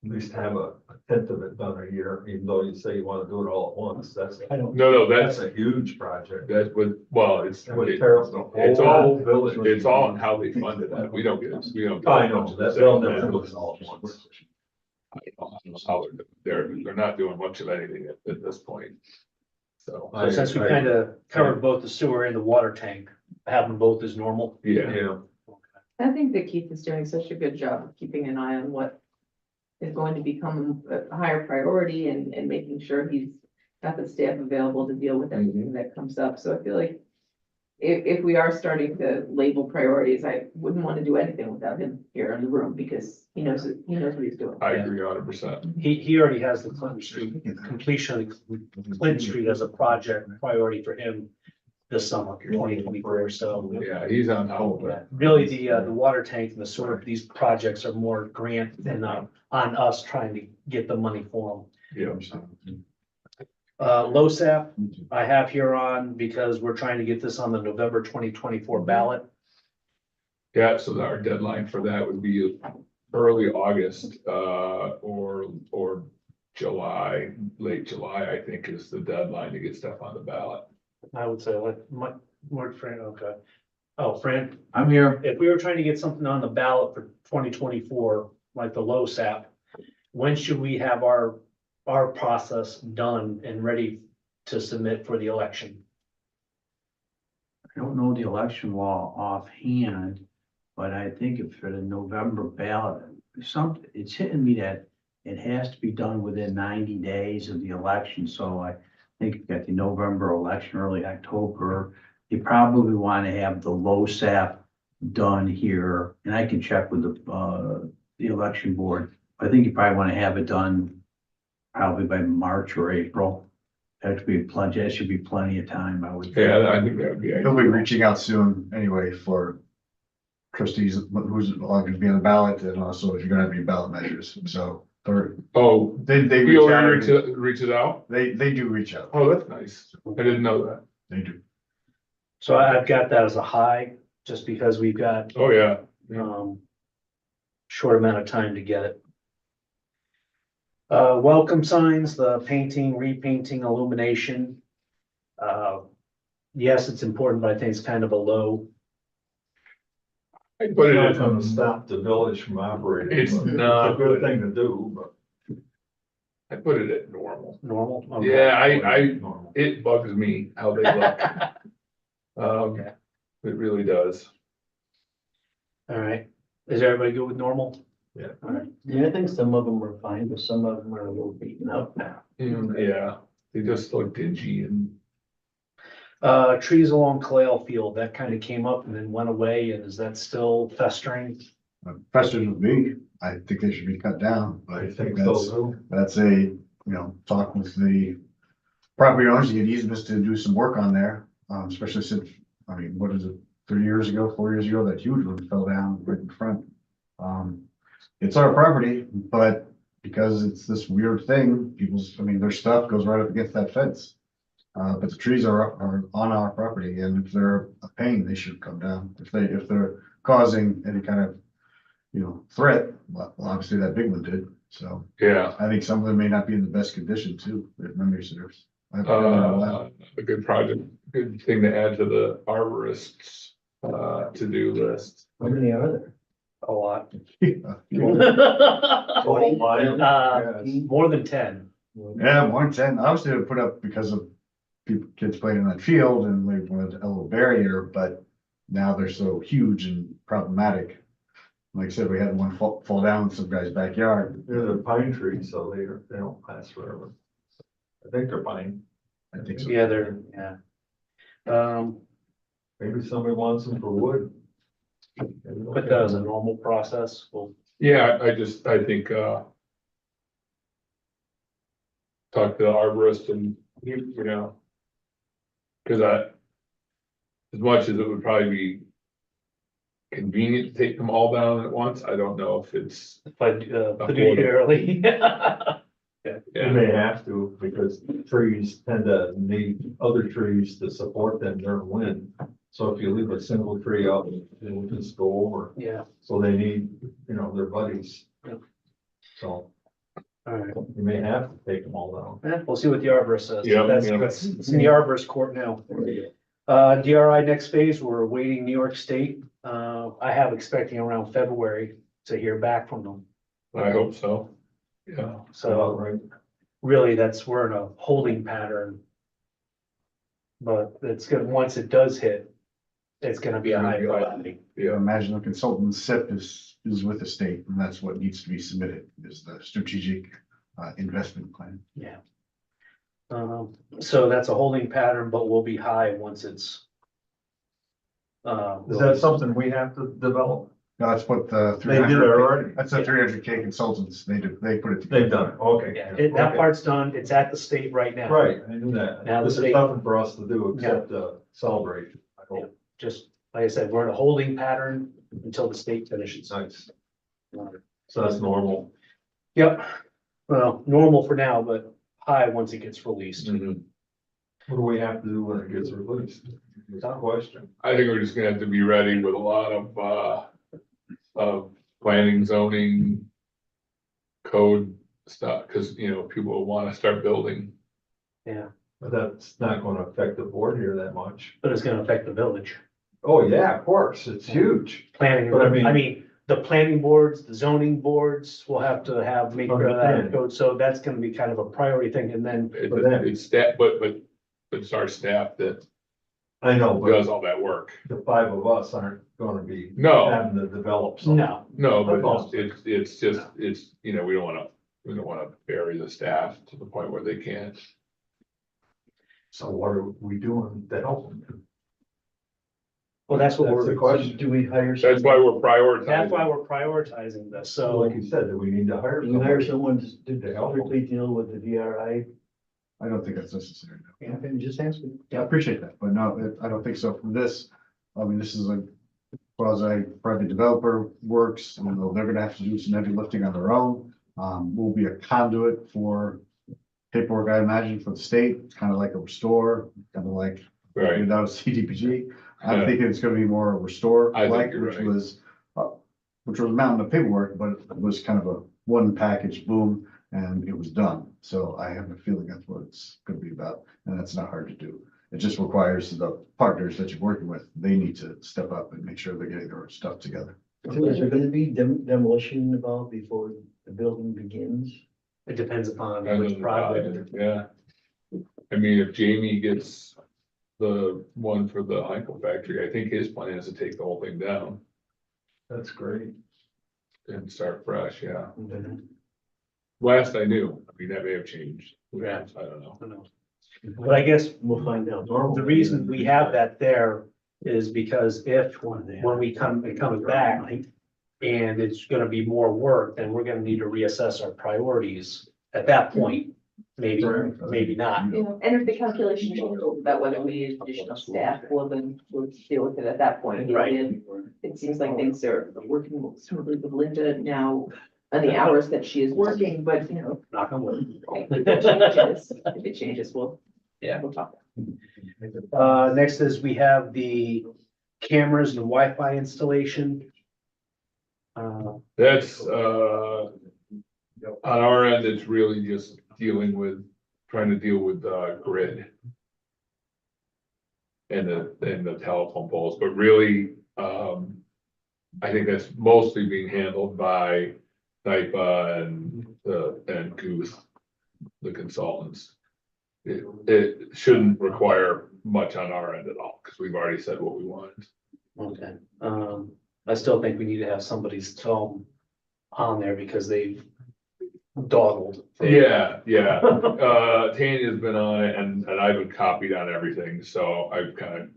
At least have a tenth of it done a year, even though you say you wanna do it all at once, that's, I don't. no, that's a huge project. that's what, well, it's. That would tear up the It's whole all, village. it's all on how they funded that, we don't get, we don't. get I know, much of that the they'll same. never do it all at once. I don't know how they're not doing much of anything at this point. So, so since we kind of covered both the sewer and the water tank, have them both as normal. yeah, Yeah, I think that Keith is doing such a good job of keeping an eye on what is going to become a higher priority and making sure he's got the staff available to deal with everything that comes up. So I feel like if we are starting to label priorities, I wouldn't want to do anything without him here in the room because he knows what he's doing. I agree 100%. He already has the Clinton Street, completion of Clinton Street as a project priority for him this summer, 2024, so. Yeah, he's on top of it. Really, the water tank and the sewer, these projects are more grant than, on us trying to get the money for Yeah, them. LoSAP, I have here on because we're trying to get this on the November 2024 ballot. yeah, so our deadline for that would be early August, or July, late July, I think is the deadline to get stuff on the ballot. I would say, like, Mark, Fran, okay. Oh, Fran, I'm here. if we were trying to get something on the ballot for 2024, like the LoSAP, when should we have our process done and ready to submit for the election? I don't know the election law offhand, but I think if for the November ballot, it's hitting me that it has to be done within 90 days of the election, so I think you've got the November election, early October. You probably want to have the LoSAP done here, and I can check with the election board. I think you probably want to have it done probably by March or April. That should be plenty of time, I would. think. Yeah, I think that would be. He'll be reaching out soon anyway for trustees, who's all going to be on the ballot, and also if you're going to have any ballot measures, so. Oh, They he reach out, already reaches out? they do reach out, Oh, that's nice. I didn't know that. they do. So I've got that as a high, just because we've got, Oh, yeah. short amount of time to get it. Welcome signs, the painting, repainting, illumination. Yes, it's important, but I think it's kind of a low. I put it's it not in, gonna stop the village from operating. It's but not, It's a good thing to do, but. I put it at normal. Normal? Okay. Yeah, Normal. it bugs me how they look. Okay. It really does. All right. Is everybody good with normal? Yeah. All right. Yeah, I think some of them are fine, but some of them are a little beaten up now. Yeah, they just look dingy and Trees along Clalel Field, that kind of came up and then went away, and is that still festering? Festers with me, I think they should be cut down, but I think that's, so too. that's talk with the property owners to get easements to do some work on there, especially since, I mean, what is it, 3 years ago, 4 years ago, that huge one fell down right in front. It's our property, but because it's this weird thing, their stuff goes right up against that fence. But the trees are on our property, and if they're a pain, they should come down. If they're causing any kind of, threat, well, obviously that big one did. So yeah. I think some of them may not be in the best condition too, if memory serves. I've been there a while. A good project, good thing to add to the arborists, to-do list. How many are there? A lot. Oh, my. More than 10. Yeah, 110. Obviously, they put up because of kids playing in that field, and they wanted a little barrier, but now they're so huge and problematic Like I said, we had one fall down in some guy's backyard. They're pine trees, so they don't last forever. I think they're pine. I think so. Yeah, they're, yeah. Maybe somebody wants them for wood. Put that as a normal process. Well, Yeah, I think, talk to the arborist and, you know. Cause as much as it would probably be convenient to take them all down at once, I don't know if it's, but fiduciarily. You yeah, may have to, because trees tend to need other trees to support them during wind. So if you leave a single tree out, it will just go over. Yeah, So they need, their buddies. Yep. So all right. you may have to take them all down. We'll see what the arborist says. Yeah, yeah. That's it's in the arborist court now. DRI next phase, we're awaiting New York State. I have expecting around February to hear back from them. I hope so. Yeah, So Right. really, we're in a holding pattern. But it's good, once it does hit, it's gonna be a high priority. Yeah, yeah, imagine the consultant SIP is with the state, and that's what needs to be submitted, is the strategic investment plan. Yeah. So that's a holding pattern, but will be high once it's. Is that something we have to develop? No, that's what the They did it 300, already. that's the 300K consultants, they put it together. They've done it, okay. Yeah, that Okay. part's done, it's at the state right now. Right, I knew that. Now the This is state- nothing for us to do except celebrate. I hope. Just, like I said, we're in a holding pattern until the state finishes. Nice. So that's normal. Yep, well, normal for now, but high once it gets released. Mhm. What do we have to do when it gets released? It's a question. I think we're just gonna have to be ready with a lot of planning, zoning, code stuff, cause people will wanna start building. Yeah, But that's not gonna affect the board here that much. but it's gonna affect the village. Oh, yeah, of course, it's huge. Planning, But I mean- the planning boards, the zoning boards will have to make Understand. code, so that's gonna be kind of a priority thing, and then. But then- It's staff, but it's our staff that I know, does but all that work. the five of us aren't gonna be No. having to develop something. No, No, That's but all. it's just, we don't wanna bury the staff to the point where they can't. So what are we doing to help them? well, that's what That's the we're, question. Do we hire? That's why we're prioritizing. that's why we're prioritizing this, So like so. you said, do we need to hire Do we hire somebody? someone to help them. strictly deal with the DRI? I don't think that's necessary. No. Okay, just asking. I appreciate that, but no, I don't think so. For this, I mean, this is a quasi-private developer works, they're gonna have to do some heavy lifting on their own. We'll be a conduit for paperwork, I imagine, for the state, kind of like a restore, kind of like Right, without a CDBG. I'm Yeah. thinking it's gonna be more a restore, I think like, you're which right. was a mountain of paperwork, but it was kind of a one package, boom, and it was done. So I have a feeling that's what it's gonna be about, and that's not hard to do. It just requires the partners that you're working with, they need to step up and make sure they're getting their stuff together. So is there gonna be demolition involved before the building begins? It depends upon Kind which of, project. yeah. I mean, if Jamie gets the one for the Heinkel factory, I think his plan is to take the whole thing down That's great. and start fresh, yeah. Mhm. Last I knew, I mean, that may have changed. Who Yeah. knows? I don't know. I don't know. But I guess We'll find out. the reason we have that there is because when we it comes back and it's gonna be more work, then we're gonna need to reassess our priorities at that point. Maybe, maybe not. And if the calculation changes about whether we need additional staff, well, then we'll deal with it at that point. Right. And it seems like things are working smoothly with Linda now on the hours that she is working, but Knock on wood. if it changes, we'll talk. Next is we have the cameras and Wi-Fi installation. That's, on our end, it's really just trying to deal with the grid. And the telephone poles, but really, I think that's mostly being handled by NIPA and Goose, the consultants. It shouldn't require much on our end at all, because we've already said what we wanted. Okay, I still think we need to have somebody's tone on there because they've dawdled. Yeah, Tanya's been on it and I've been copied on everything, so I'm kind of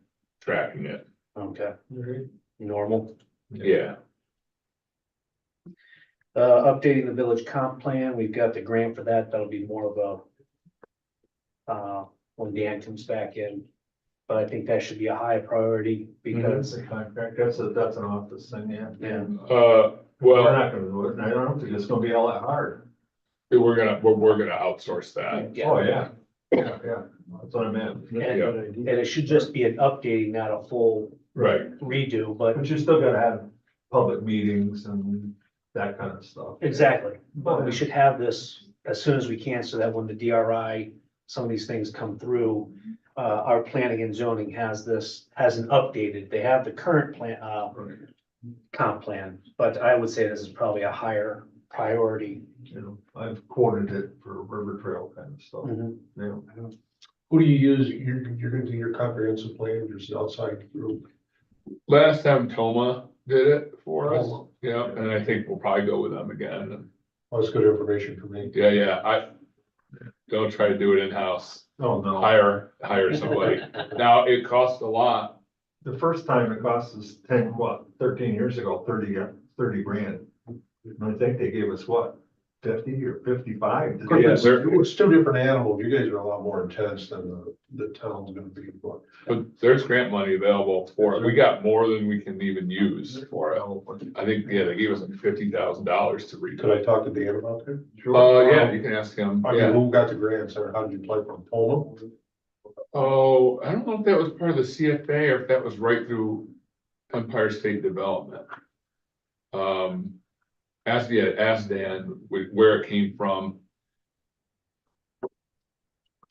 tracking it. Okay, normal. Yeah, Updating the village comp plan, we've got the grant for that, that'll be more of a when Dan comes back in. But I think that should be a high priority because, That's a contract, that's an office thing, yeah. yeah, We're well, not gonna do it, and I don't think it's gonna be all that hard. we're gonna outsource that. yeah. Oh, yeah, yeah, that's what I meant. Yeah. And it should just be an updating, not a full Right, redo, but But you still gotta have public meetings and that kind of stuff. exactly. But we should have this as soon as we can so that when the DRI, some of these things come through, our planning and zoning has an updated, they have the current plan, comp plan, but I would say this is probably a higher priority. You know, I've quoted it for river trail kind of stuff, Mhm. yeah. Who do you use? You're gonna do your comprehensive plan, just outside group? last time Toma did it for us, yeah, and I think we'll probably go with them again. That's good information for me. Yeah, I don't try to do it in-house, Oh, no, hire somebody. Now, it costs a lot. the first time it cost us 13 years ago, 30 grand. And I think they gave us what, 50 or 55? Of course, Yeah, it's it's two different animals. You guys are a lot more intense than the town's gonna be, but. But there's grant money available for it. We got more than we can even use for it. I think, yeah, they gave us like $50,000 to redo. Could I talk to Dan about that? Yeah, you can ask him, I mean, yeah. who got the grants or how did you play from Polo? Oh, I don't know if that was part of the CFA or if that was right through Empire State Development. Ask Dan where it came from.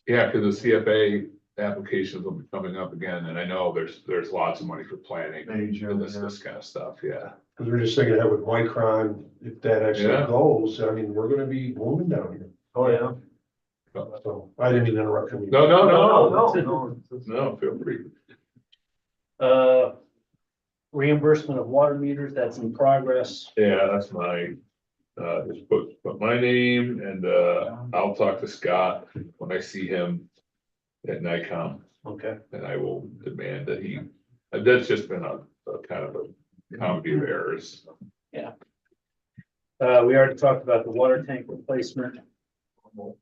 Yeah, because the CFA applications will be coming up again, and I know there's lots of money for planning and this kind of stuff, yeah. Cause we're just thinking that with Micron, if that actually Yeah. goes, I mean, we're gonna be moving down here. Oh, yeah. So I didn't mean to interrupt you. No, No. no, feel free. Reimbursement of water meters, that's in progress. Yeah, that's my, just put my name and, I'll talk to Scott when I see him at NICOM, Okay. and I will demand that that's just been a kind of a comedy of errors. We already talked about the water tank replacement.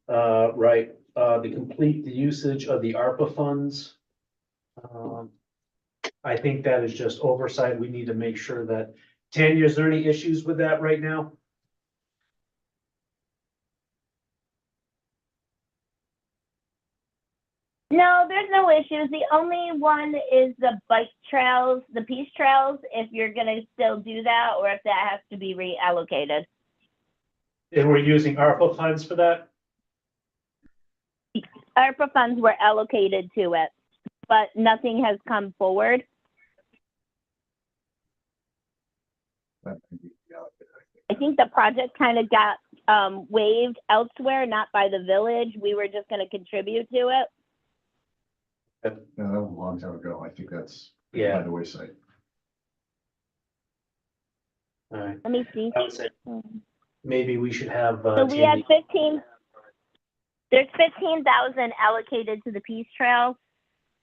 Right, the usage of the ARPA funds. I think that is just oversight. We need to make sure that, Tanya, is there any issues with that right now? No, there's no issues. The only one is the bike trails, the peace trails, if you're gonna still do that, or if that has to be reallocated. And we're using ARPA funds for that? ARPA funds were allocated to it, but nothing has come forward. I think the project kind of got waived elsewhere, not by the village. We were just gonna contribute to it. Yeah, that was a long time ago. I think that's by Yeah, the wayside. all right. Let me see. I would say maybe we should have, So we had Tammy- there's 15,000 allocated to the Peace Trail.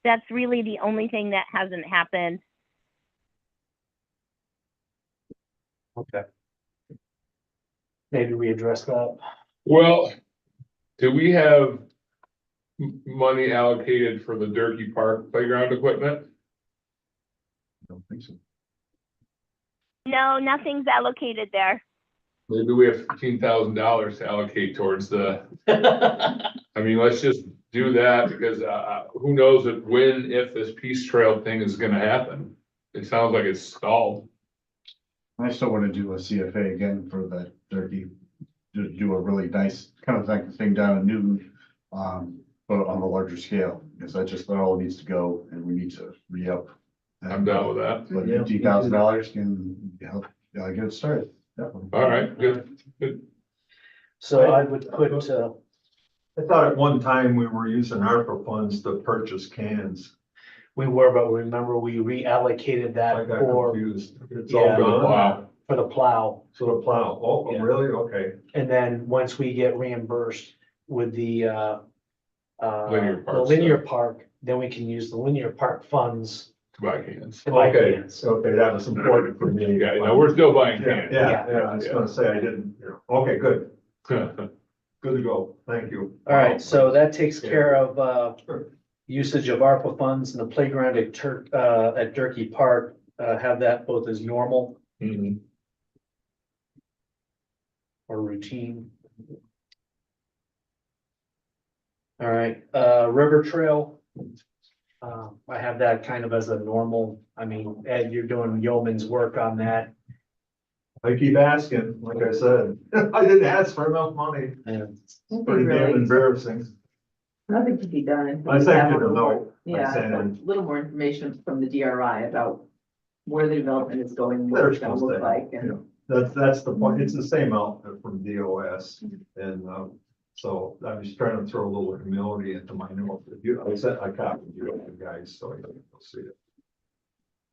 That's really the only thing that hasn't happened. Okay. Maybe we address that. Well, do we have money allocated for the Durkey Park playground equipment? I don't think so. No, nothing's allocated there. Maybe we have $15,000 to allocate towards I mean, let's just do that because, who knows if this Peace Trail thing is gonna happen. It sounds like it's stalled. I still want to do a CFA again for that Turkey, to do a really nice kind of like thing down in Newton, but on a larger scale, because that all needs to go and we need to re-up. I'm down with that. But Yeah. $15,000 can help, get it started, definitely. All right, good. So I would put, I thought at one time we were using ARPA funds to purchase cans. We were, but remember, we reallocated I that got for confused. It's all Yeah. For the gone? plow. the plow. So the plow, oh, Yeah. really? Okay. And then once we get reimbursed with the Linear the park linear stuff. park, then we can use the linear park funds to buy cans. to buy Okay, cans. okay, that was important for me. Yeah, no, we're still buying Yeah, cans. yeah, I was gonna say I didn't, okay, good, good to go, thank you. All right, so that takes Yeah. care of Sure. usage of ARPA funds in the playground at at Durkey Park. Have that both as normal Mhm. or routine. All right, River Trail. I have that kind of as a normal, I mean, Ed, you're doing yeoman's work on that. I keep asking, like I said, I didn't ask for enough money, And it's pretty damn embarrassing. Nothing can be done. until I we sent have you a the little more- note. I Yeah, sent a in. little more information from the DRI about where the development is going, what They're it's gonna supposed look to, like, you and know, that's the point, it's the same outfit from DOS, and, so I'm just trying to throw a little humility into my note. If you, I copied you guys, so you can see it.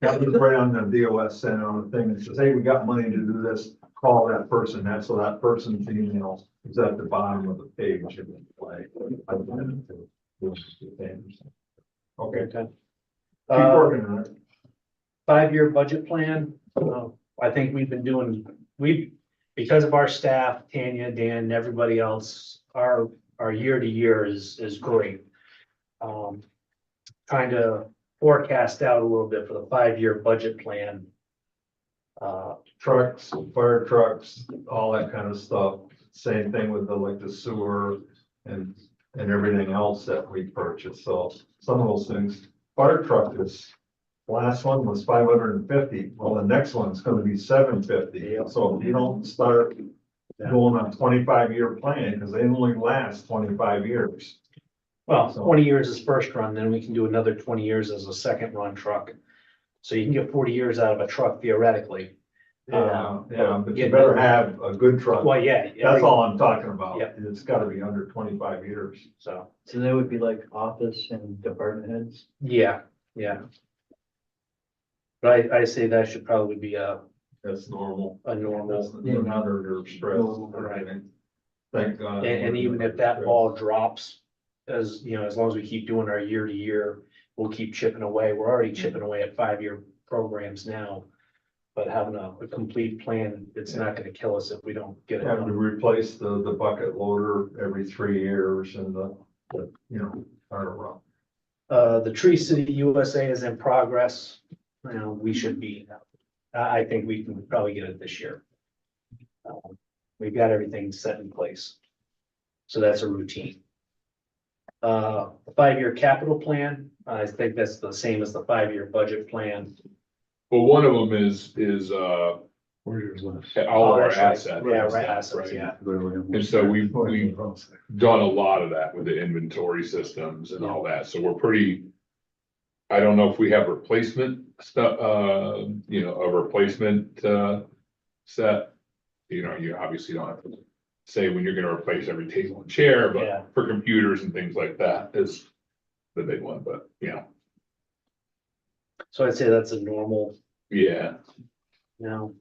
That was right on the DOS center on the thing, it says, hey, we got money to do this, call that person, that's so that person's email is at the bottom of the page. And like, I wanted to do the things. Okay, keep working on it. 5-year budget plan, I think we've been doing, because of our staff, Tanya, Dan, and everybody else, our year to year is great. Trying to forecast out a little bit for the 5-year budget plan. Trucks, fire trucks, all that kind of stuff. Same thing with the sewer and everything else that we purchase. So some of those things, fire truck is, last one was 550. Well, the next one's gonna be 750. So if you don't start going on 25-year plan, because they only last 25 years. Well, 20 years is first run, then we can do another 20 years as a second run truck. So you can get 40 years out of a truck theoretically. Yeah, but you better have a good truck. Well, yeah. That's all I'm talking about. Yep. It's gotta be under 25 years. So, So that would be like office and department heads? yeah. But I say that should probably be That's normal. a normal. That's not under stress or anything. Thank God. And even if that ball drops, as you know, as long as we keep doing our year to year, we'll keep chipping away. We're already chipping away at 5-year programs now. But having a complete plan, it's not gonna kill us if we don't get it Having to done. replace the bucket loader every 3 years and fire run. The Tree City USA is in progress. You know, we should be, I think we can probably get it this year. We've got everything set in place. So that's a routine. The 5-year capital plan, I think that's the same as the 5-year budget plan. Well, one of them is, Where's yours left? all of our That's right. assets. Yeah, our assets, right? yeah. And so we've done a lot of that with the inventory systems and all that, so we're pretty. I don't know if we have replacement stuff, a replacement, set. You obviously don't have to say when you're gonna replace every table and chair, Yeah. but for computers and things like that is the big one, but yeah. So I'd say that's a normal, Yeah, you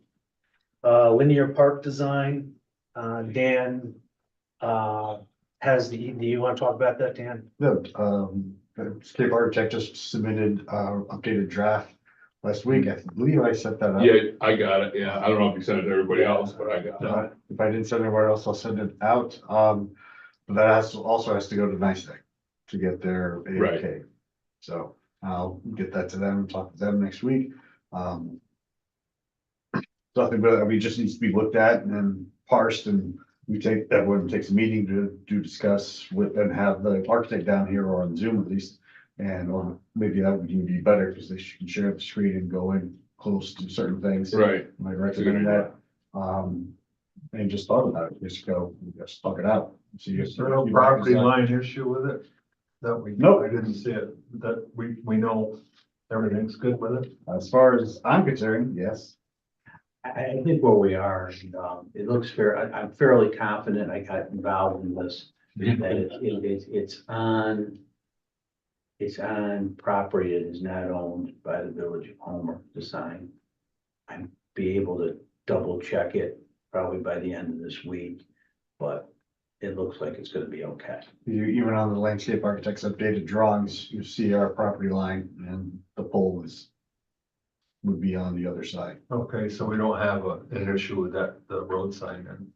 linear park design, Dan, has do you want to talk about that, Dan? No, Cape Architect just submitted, updated draft last week. I believe I sent that out. yeah, I got it, yeah, I don't know if you sent it to everybody else, but I got it. If I didn't send it anywhere else, I'll send it out. But that also has to go to NICEAG to get their Right. AOK. So I'll get that to them, talk to them next week. Nothing, but I mean, just needs to be looked at and then parsed, and everyone takes a meeting to discuss with, and have the architect down here or on Zoom at least. Or maybe that would even be better because they can share the screen and go in close to certain things. Right, I That's a good recommend idea. that. And just thought about it, just talk it out. See if- Is there no property line issue with it? That we, Nope. I didn't see it, that we know everything's good with it. As far as I'm concerned, yes. I think where we are, it looks fair, I'm fairly confident I got involved in this. That it's it's on property that is not owned by the village of Homer, the sign. I'd be able to double check it probably by the end of this week, but it looks like it's gonna be okay. Even on the landscape architect's updated drawings, you see our property line and the pole would be on the other side. Okay, so we don't have an issue with that, the road sign then.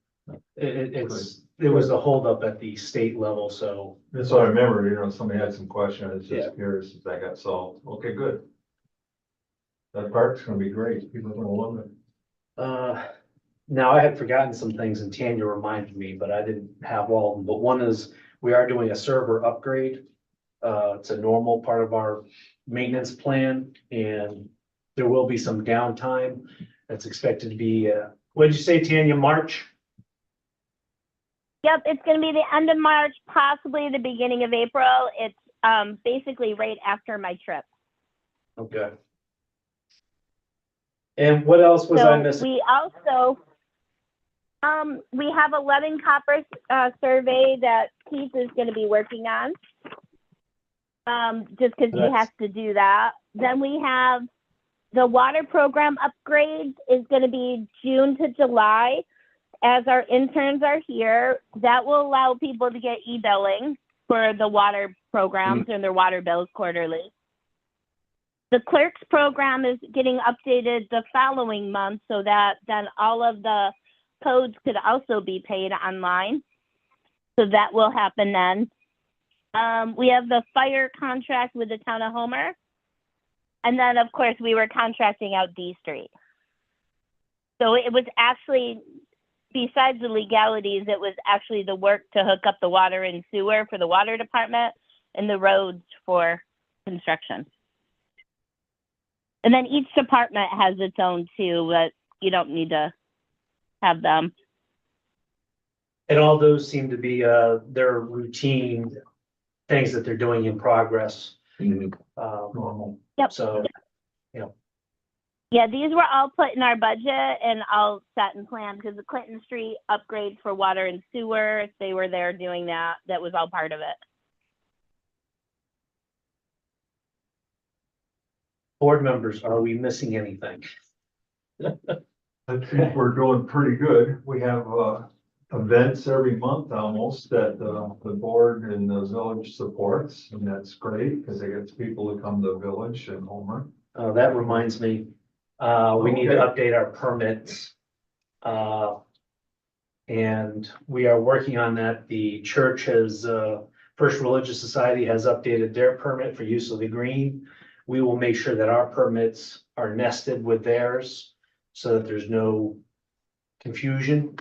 It was a holdup at the state level, so. That's what I remember, you know, somebody had some question, I was Yeah. just curious if that got solved. Okay, good. That park's gonna be great, people are gonna love it. Now I had forgotten some things and Tanya reminded me, but I didn't have all of them. But one is, we are doing a server upgrade. It's a normal part of our maintenance plan and there will be some downtime. That's expected to be, what did you say, Tanya, March? Yep, it's gonna be the end of March, possibly the beginning of April. It's basically right after my trip. Okay. And what else was I So missing? we also, we have a lead and copper survey that Keith is gonna be working on. Just because he has to do that. Then we have the water program upgrade is gonna be June to July. As our interns are here, that will allow people to get e-billing for the water programs and their water bills quarterly. The clerk's program is getting updated the following month so that then all of the codes could also be paid online. So that will happen then. We have the fire contract with the town of Homer. And then, of course, we were contracting out D Street. So it was actually, besides the legalities, it was actually the work to hook up the water and sewer for the water department and the roads for construction. And then each department has its own too, but you don't need to have them. And all those seem to be, their routine things that they're doing in progress. Normal. Yep. So, Yeah, these were all put in our budget and all set and planned because the Clinton Street upgrade for water and sewer, they were there doing that. That was all part of it. board members, are we missing anything? I think we're doing pretty good. We have, events every month almost that, the board and the village supports, and that's great, because it gets people to come to the village and Homer. That reminds me, we need to update our permits. And we are working on that. The church has, First Religious Society has updated their permit for use of the green. We will make sure that our permits are nested with theirs so that there's no confusion.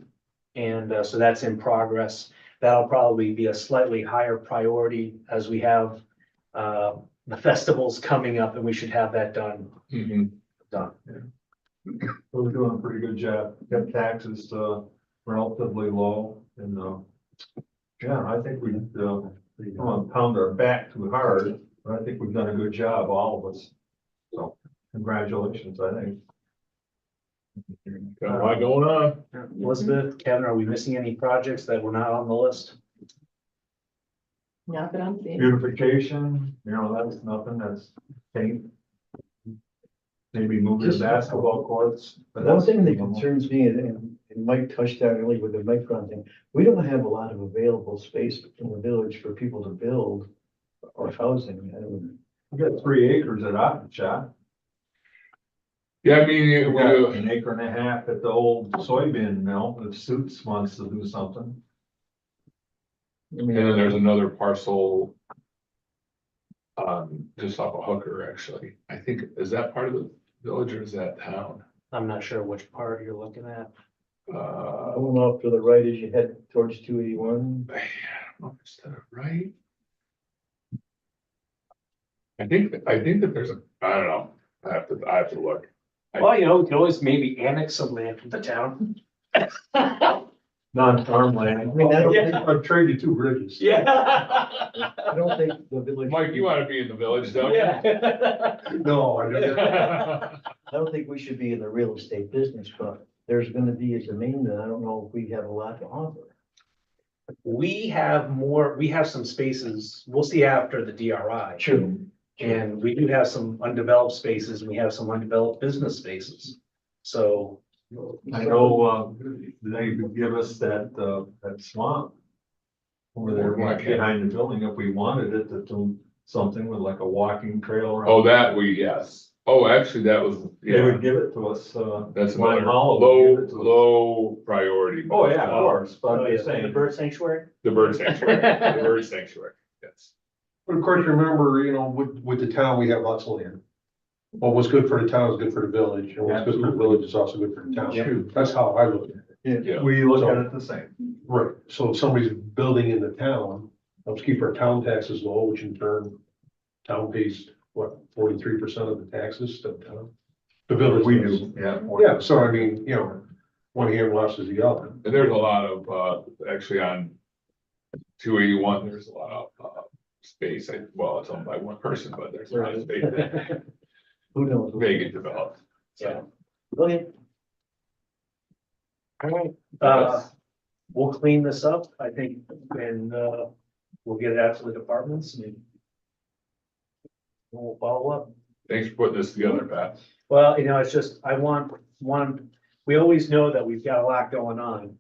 And so that's in progress. That'll probably be a slightly higher priority as we have the festivals coming up and we should have that done. Done. We're doing a pretty good job. Kept taxes, relatively low and, yeah, I think we, don't want to pound our back too hard, but I think we've done a good job, all of us. So congratulations, I think. Got a lot going on. Elizabeth, Kevin, are we missing any projects that were not on the list? Not that I'm seeing. Beautification, you know, that's nothing, that's paint. Maybe moving the basketball courts. But One that's thing that concerns me, and Mike touched on earlier with the micron thing, we don't have a lot of available space in the village for people to build or housing. I mean, We got 3 acres at Otten. Yeah, I mean, We got an acre and a half at the old soybean mill, if Suits wants to do something. and then there's another parcel. Just off of Hooker, actually. I think, is that part of the village or is that town? I'm not sure which part you're looking at. Going off to the right as you head towards 281. I don't know if it's to the right. I think that there's a, I don't know, I have to look. Well, you know, we can always maybe annex some land from the town. Non-farm land. I mean, I don't think, I've traded 2 bridges. Yeah. I don't think the village. Mike, you wanna be in the village, don't you? Yeah. No, I don't. I don't think we should be in the real estate business, but there's gonna be a demand, and I don't know if we have a lot to offer. we have some spaces, we'll see after the DRI. True. And we do have some undeveloped spaces, and we have some undeveloped business spaces. So, I know, they could give us that swamp. Over there behind the building, if we wanted it to do something with like a walking trail. Oh, that yes. Oh, actually, that was, They yeah, would give it to us, that's Lime another Hollow low, would give it to us. low priority. Oh, yeah, of course, but oh, I'm yeah, just the saying. bird sanctuary? The bird sanctuary, the bird sanctuary, yes. But of course, remember, with the town, we have lots of land. What was good for the town is good for the village, and what's good for the village is also good for the town. That's how I look at it. Yeah. We look at it the same. Right, so if somebody's building in the town, helps keep our town taxes low, which in turn, town pays, what, 43% of the taxes to the town? The village. We does. do, yeah. Yeah, so I mean, one hand washes the other. And there's a lot of, actually on 281, there's a lot of, space, well, it's owned by one person, but there's a lot of space that Who knows? may get developed. Yeah. So, Okay. All right, yes. we'll clean this up, I think, and, we'll get it out to the departments and we'll follow up. Thanks for putting this together, Pat. Well, it's just, I want, we always know that we've got a lot going on.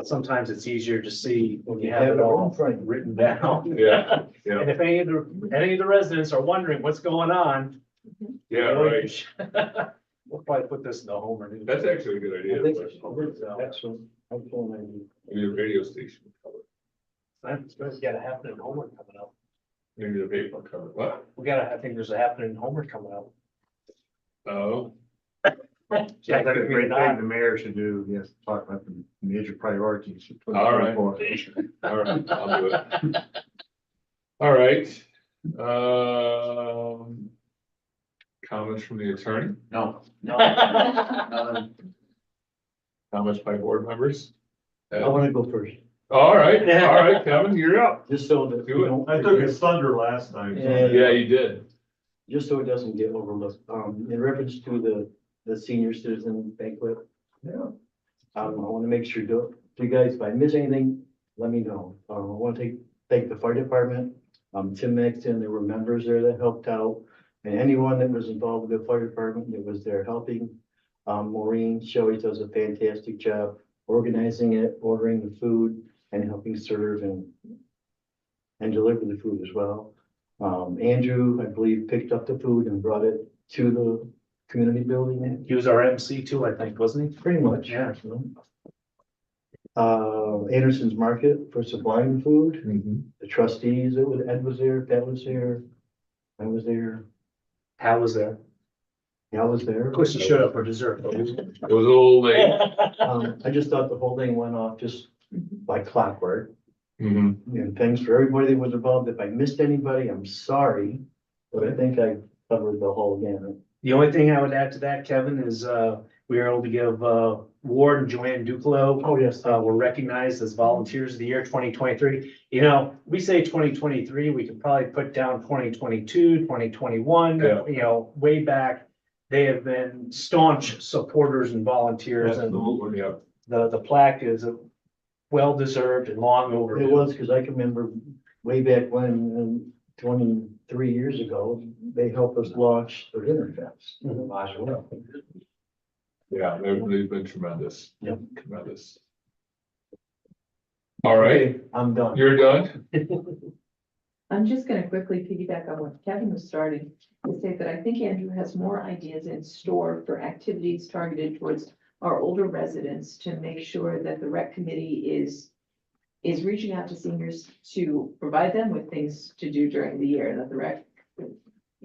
Sometimes it's easier to see when you have it all written down. Yeah, yeah, And if any of the residents are wondering what's going on. yeah, right. We'll probably put this in the Homer news. That's actually a good idea. I think So, excellent. Excellent idea. Maybe a radio station would cover it. That's gotta happen in Homer coming up. Maybe the paper would cover it. What? I think there's a happening in Homer coming up. Oh, Yeah, That's a great thing the mayor should do, yes, talk about the major priorities. for All right. 2024. all right, I'll do it. All right. Comments from the attorney? No, Comments by board members? I want to go first, All right, Kevin, you're up. just so that. Do we it. don't I took forget- his thunder last time. so- Yeah. Yeah, you did. Just so it doesn't get overlooked, in reference to the senior citizen banquet. Yeah. I want to make sure, you guys, if I miss anything, let me know. I want to thank the fire department, Tim Maxton, there were members there that helped out. And anyone that was involved with the fire department that was there helping. Maureen, she always does a fantastic job organizing it, ordering the food and helping serve and deliver the food as well. Andrew, I believe, picked up the food and brought it to the community building. He was our MC too, I think, wasn't he? Pretty much. Yeah. Anderson's Market for supplying food, Mhm. the trustees, Ed was there, Pat was there, I was there, Hal was there. Al was there. Of course, he showed up for dessert. It was a little late. I just thought the whole thing went off just by clockwork, Mhm. and thanks for everybody that was involved. If I missed anybody, I'm sorry, but I think I covered the whole gamut. The only thing I would add to that, Kevin, is, we were able to give, Ward and Joanne Duclo, Oh, yes. were recognized as volunteers of the year 2023. We say 2023, we could probably put down 2022, 2021. Yeah. Way back. They have been staunch supporters and volunteers, and Absolutely, yeah. the plaque is well-deserved and long It overdue. was, because I can remember way back when, 23 years ago, they helped us launch the Dinner Fest. Yeah, they've been tremendous. Yep. Tremendous. All right, I'm done. you're done? I'm just gonna quickly piggyback on what Kevin was starting to say, that I think Andrew has more ideas in store for activities targeted towards our older residents to make sure that the rec committee is reaching out to seniors to provide them with things to do during the year, that the rec,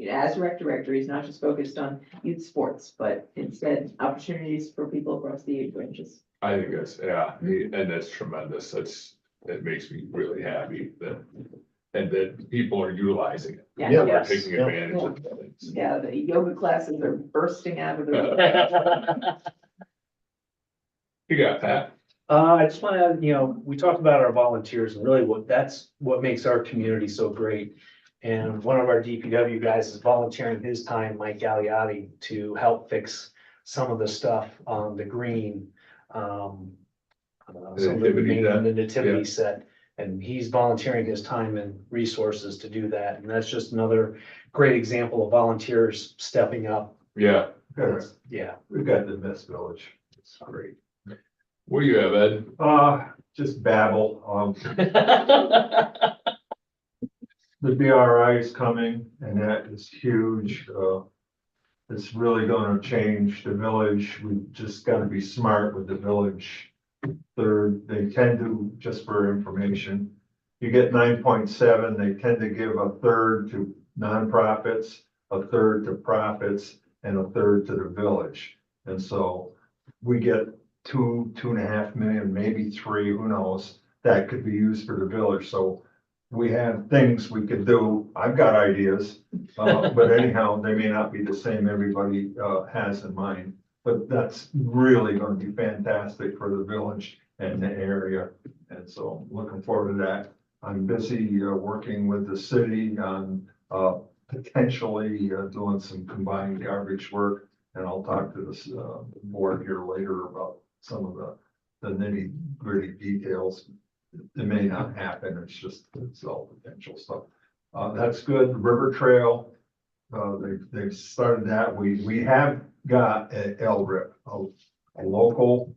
as rec directory is not just focused on youth sports, but instead opportunities for people across the age ranges. I think that's, yeah, and that's tremendous. It makes me really happy that people are utilizing it. Yeah. Yeah. Are Yes. taking Yeah. advantage of things. Yeah, the yoga classes are bursting out of the. You got Pat? I just want to, we talked about our volunteers and really that's what makes our community so great. And one of our DPW guys is volunteering his time, Mike Gagliotti, to help fix some of the stuff on the green. some of the Nativity remaining set, the nativity set. And he's volunteering his time and resources to do that. And that's just another great example of volunteers stepping up. Yeah, Yeah. We've got the Miss Village. It's great. what do you have, Ed? Just babble. The BRI is coming and that is huge. It's really gonna change the village. We've just gotta be smart with the village. They tend to, just for information, you get 9.7, they tend to give a third to nonprofits, a third to profits, and a third to the village. And so we get 2.5 million, maybe 3, who knows, that could be used for the village. So we have things we could do. I've got ideas, but anyhow, they may not be the same everybody has in mind. But that's really gonna be fantastic for the village and the area. And so looking forward to that. I'm busy working with the city on potentially doing some combined garbage work. And I'll talk to this board here later about some of the nitty gritty details. It may not happen, it's all potential stuff. That's good. River Trail, they've started that. We have got a LRIP, a local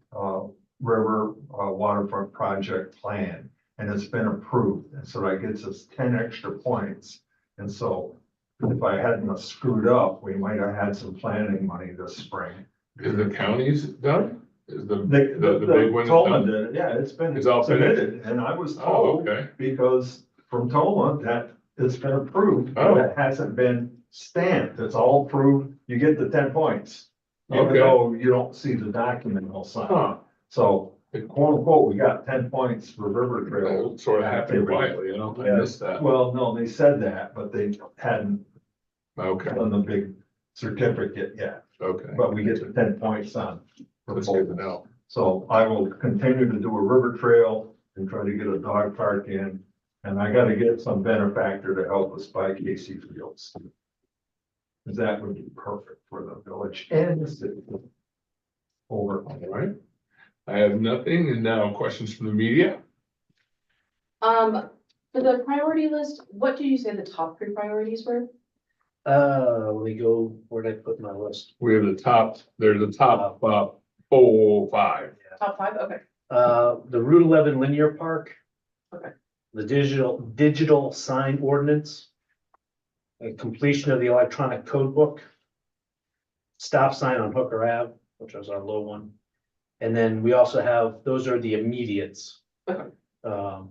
river waterfront project plan, and it's been approved. And so that gets us 10 extra points. And so if I hadn't have screwed up, we might have had some planning money this spring. Is the counties done? Is the The big one Tolman done? did it, yeah, it's been It's all submitted, and I was Oh, told, okay. because from Tolman that it's been approved, Oh. but it hasn't been stamped, it's all approved, you get the 10 points. Even Okay. though you don't see the document all signed, Huh. so quote unquote, we got 10 points for River Trail. That sort of happened quietly, you know, I missed that. Well, no, they said that, but they hadn't Okay, done the big certificate yet, okay. but we get the 10 points on. That's good to know. So I will continue to do a river trail and try to get a dog park in. And I gotta get some benefactor to help us buy Casey Fields. Cause that would be perfect for the village and the city. Over. All right. I have nothing, and now questions from the media? For the priority list, what did you say the top 3 priorities were? Let me go, where did I put my list? We have the top, there's the top, 5. Top 5, okay. The Route 11 linear park. Okay. The digital sign ordinance. Completion of the electronic code book. Stop sign on Hooker Ave, which was our low one. And then we also have, those are the immediates. Okay. And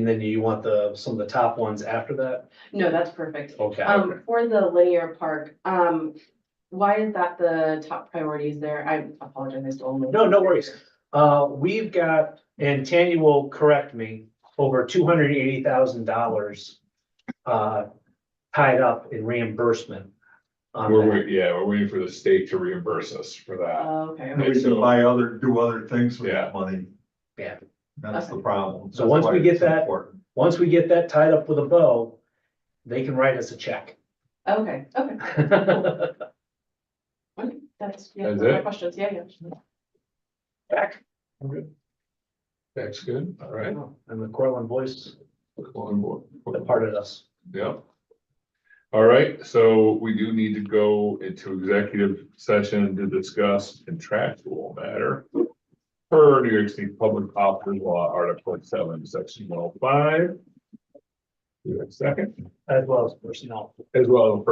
then you want some of the top ones after that? No, that's perfect. Okay. For the linear park, why is that the top priorities there? I apologize, I stole. No worries. We've got, and Tanya will correct me, over $280,000 tied up in reimbursement. on that. We're waiting for the state to reimburse us for that. Okay. We can do other things with Yeah. that money. Yeah. That's the problem. So once That's we why get it's that- important. Once we get that tied up with a bow, they can write us a check. Okay, okay. Okay, that's That's my it? questions, yeah. Back. That's good, all right. And the Cortland voice On board. departed us. Yeah. All right, so we do need to go into executive session to discuss contractual matter. Per New York State Public Officers Law, Article 7, Section 105. Do you have a second? As well as personnel. As well as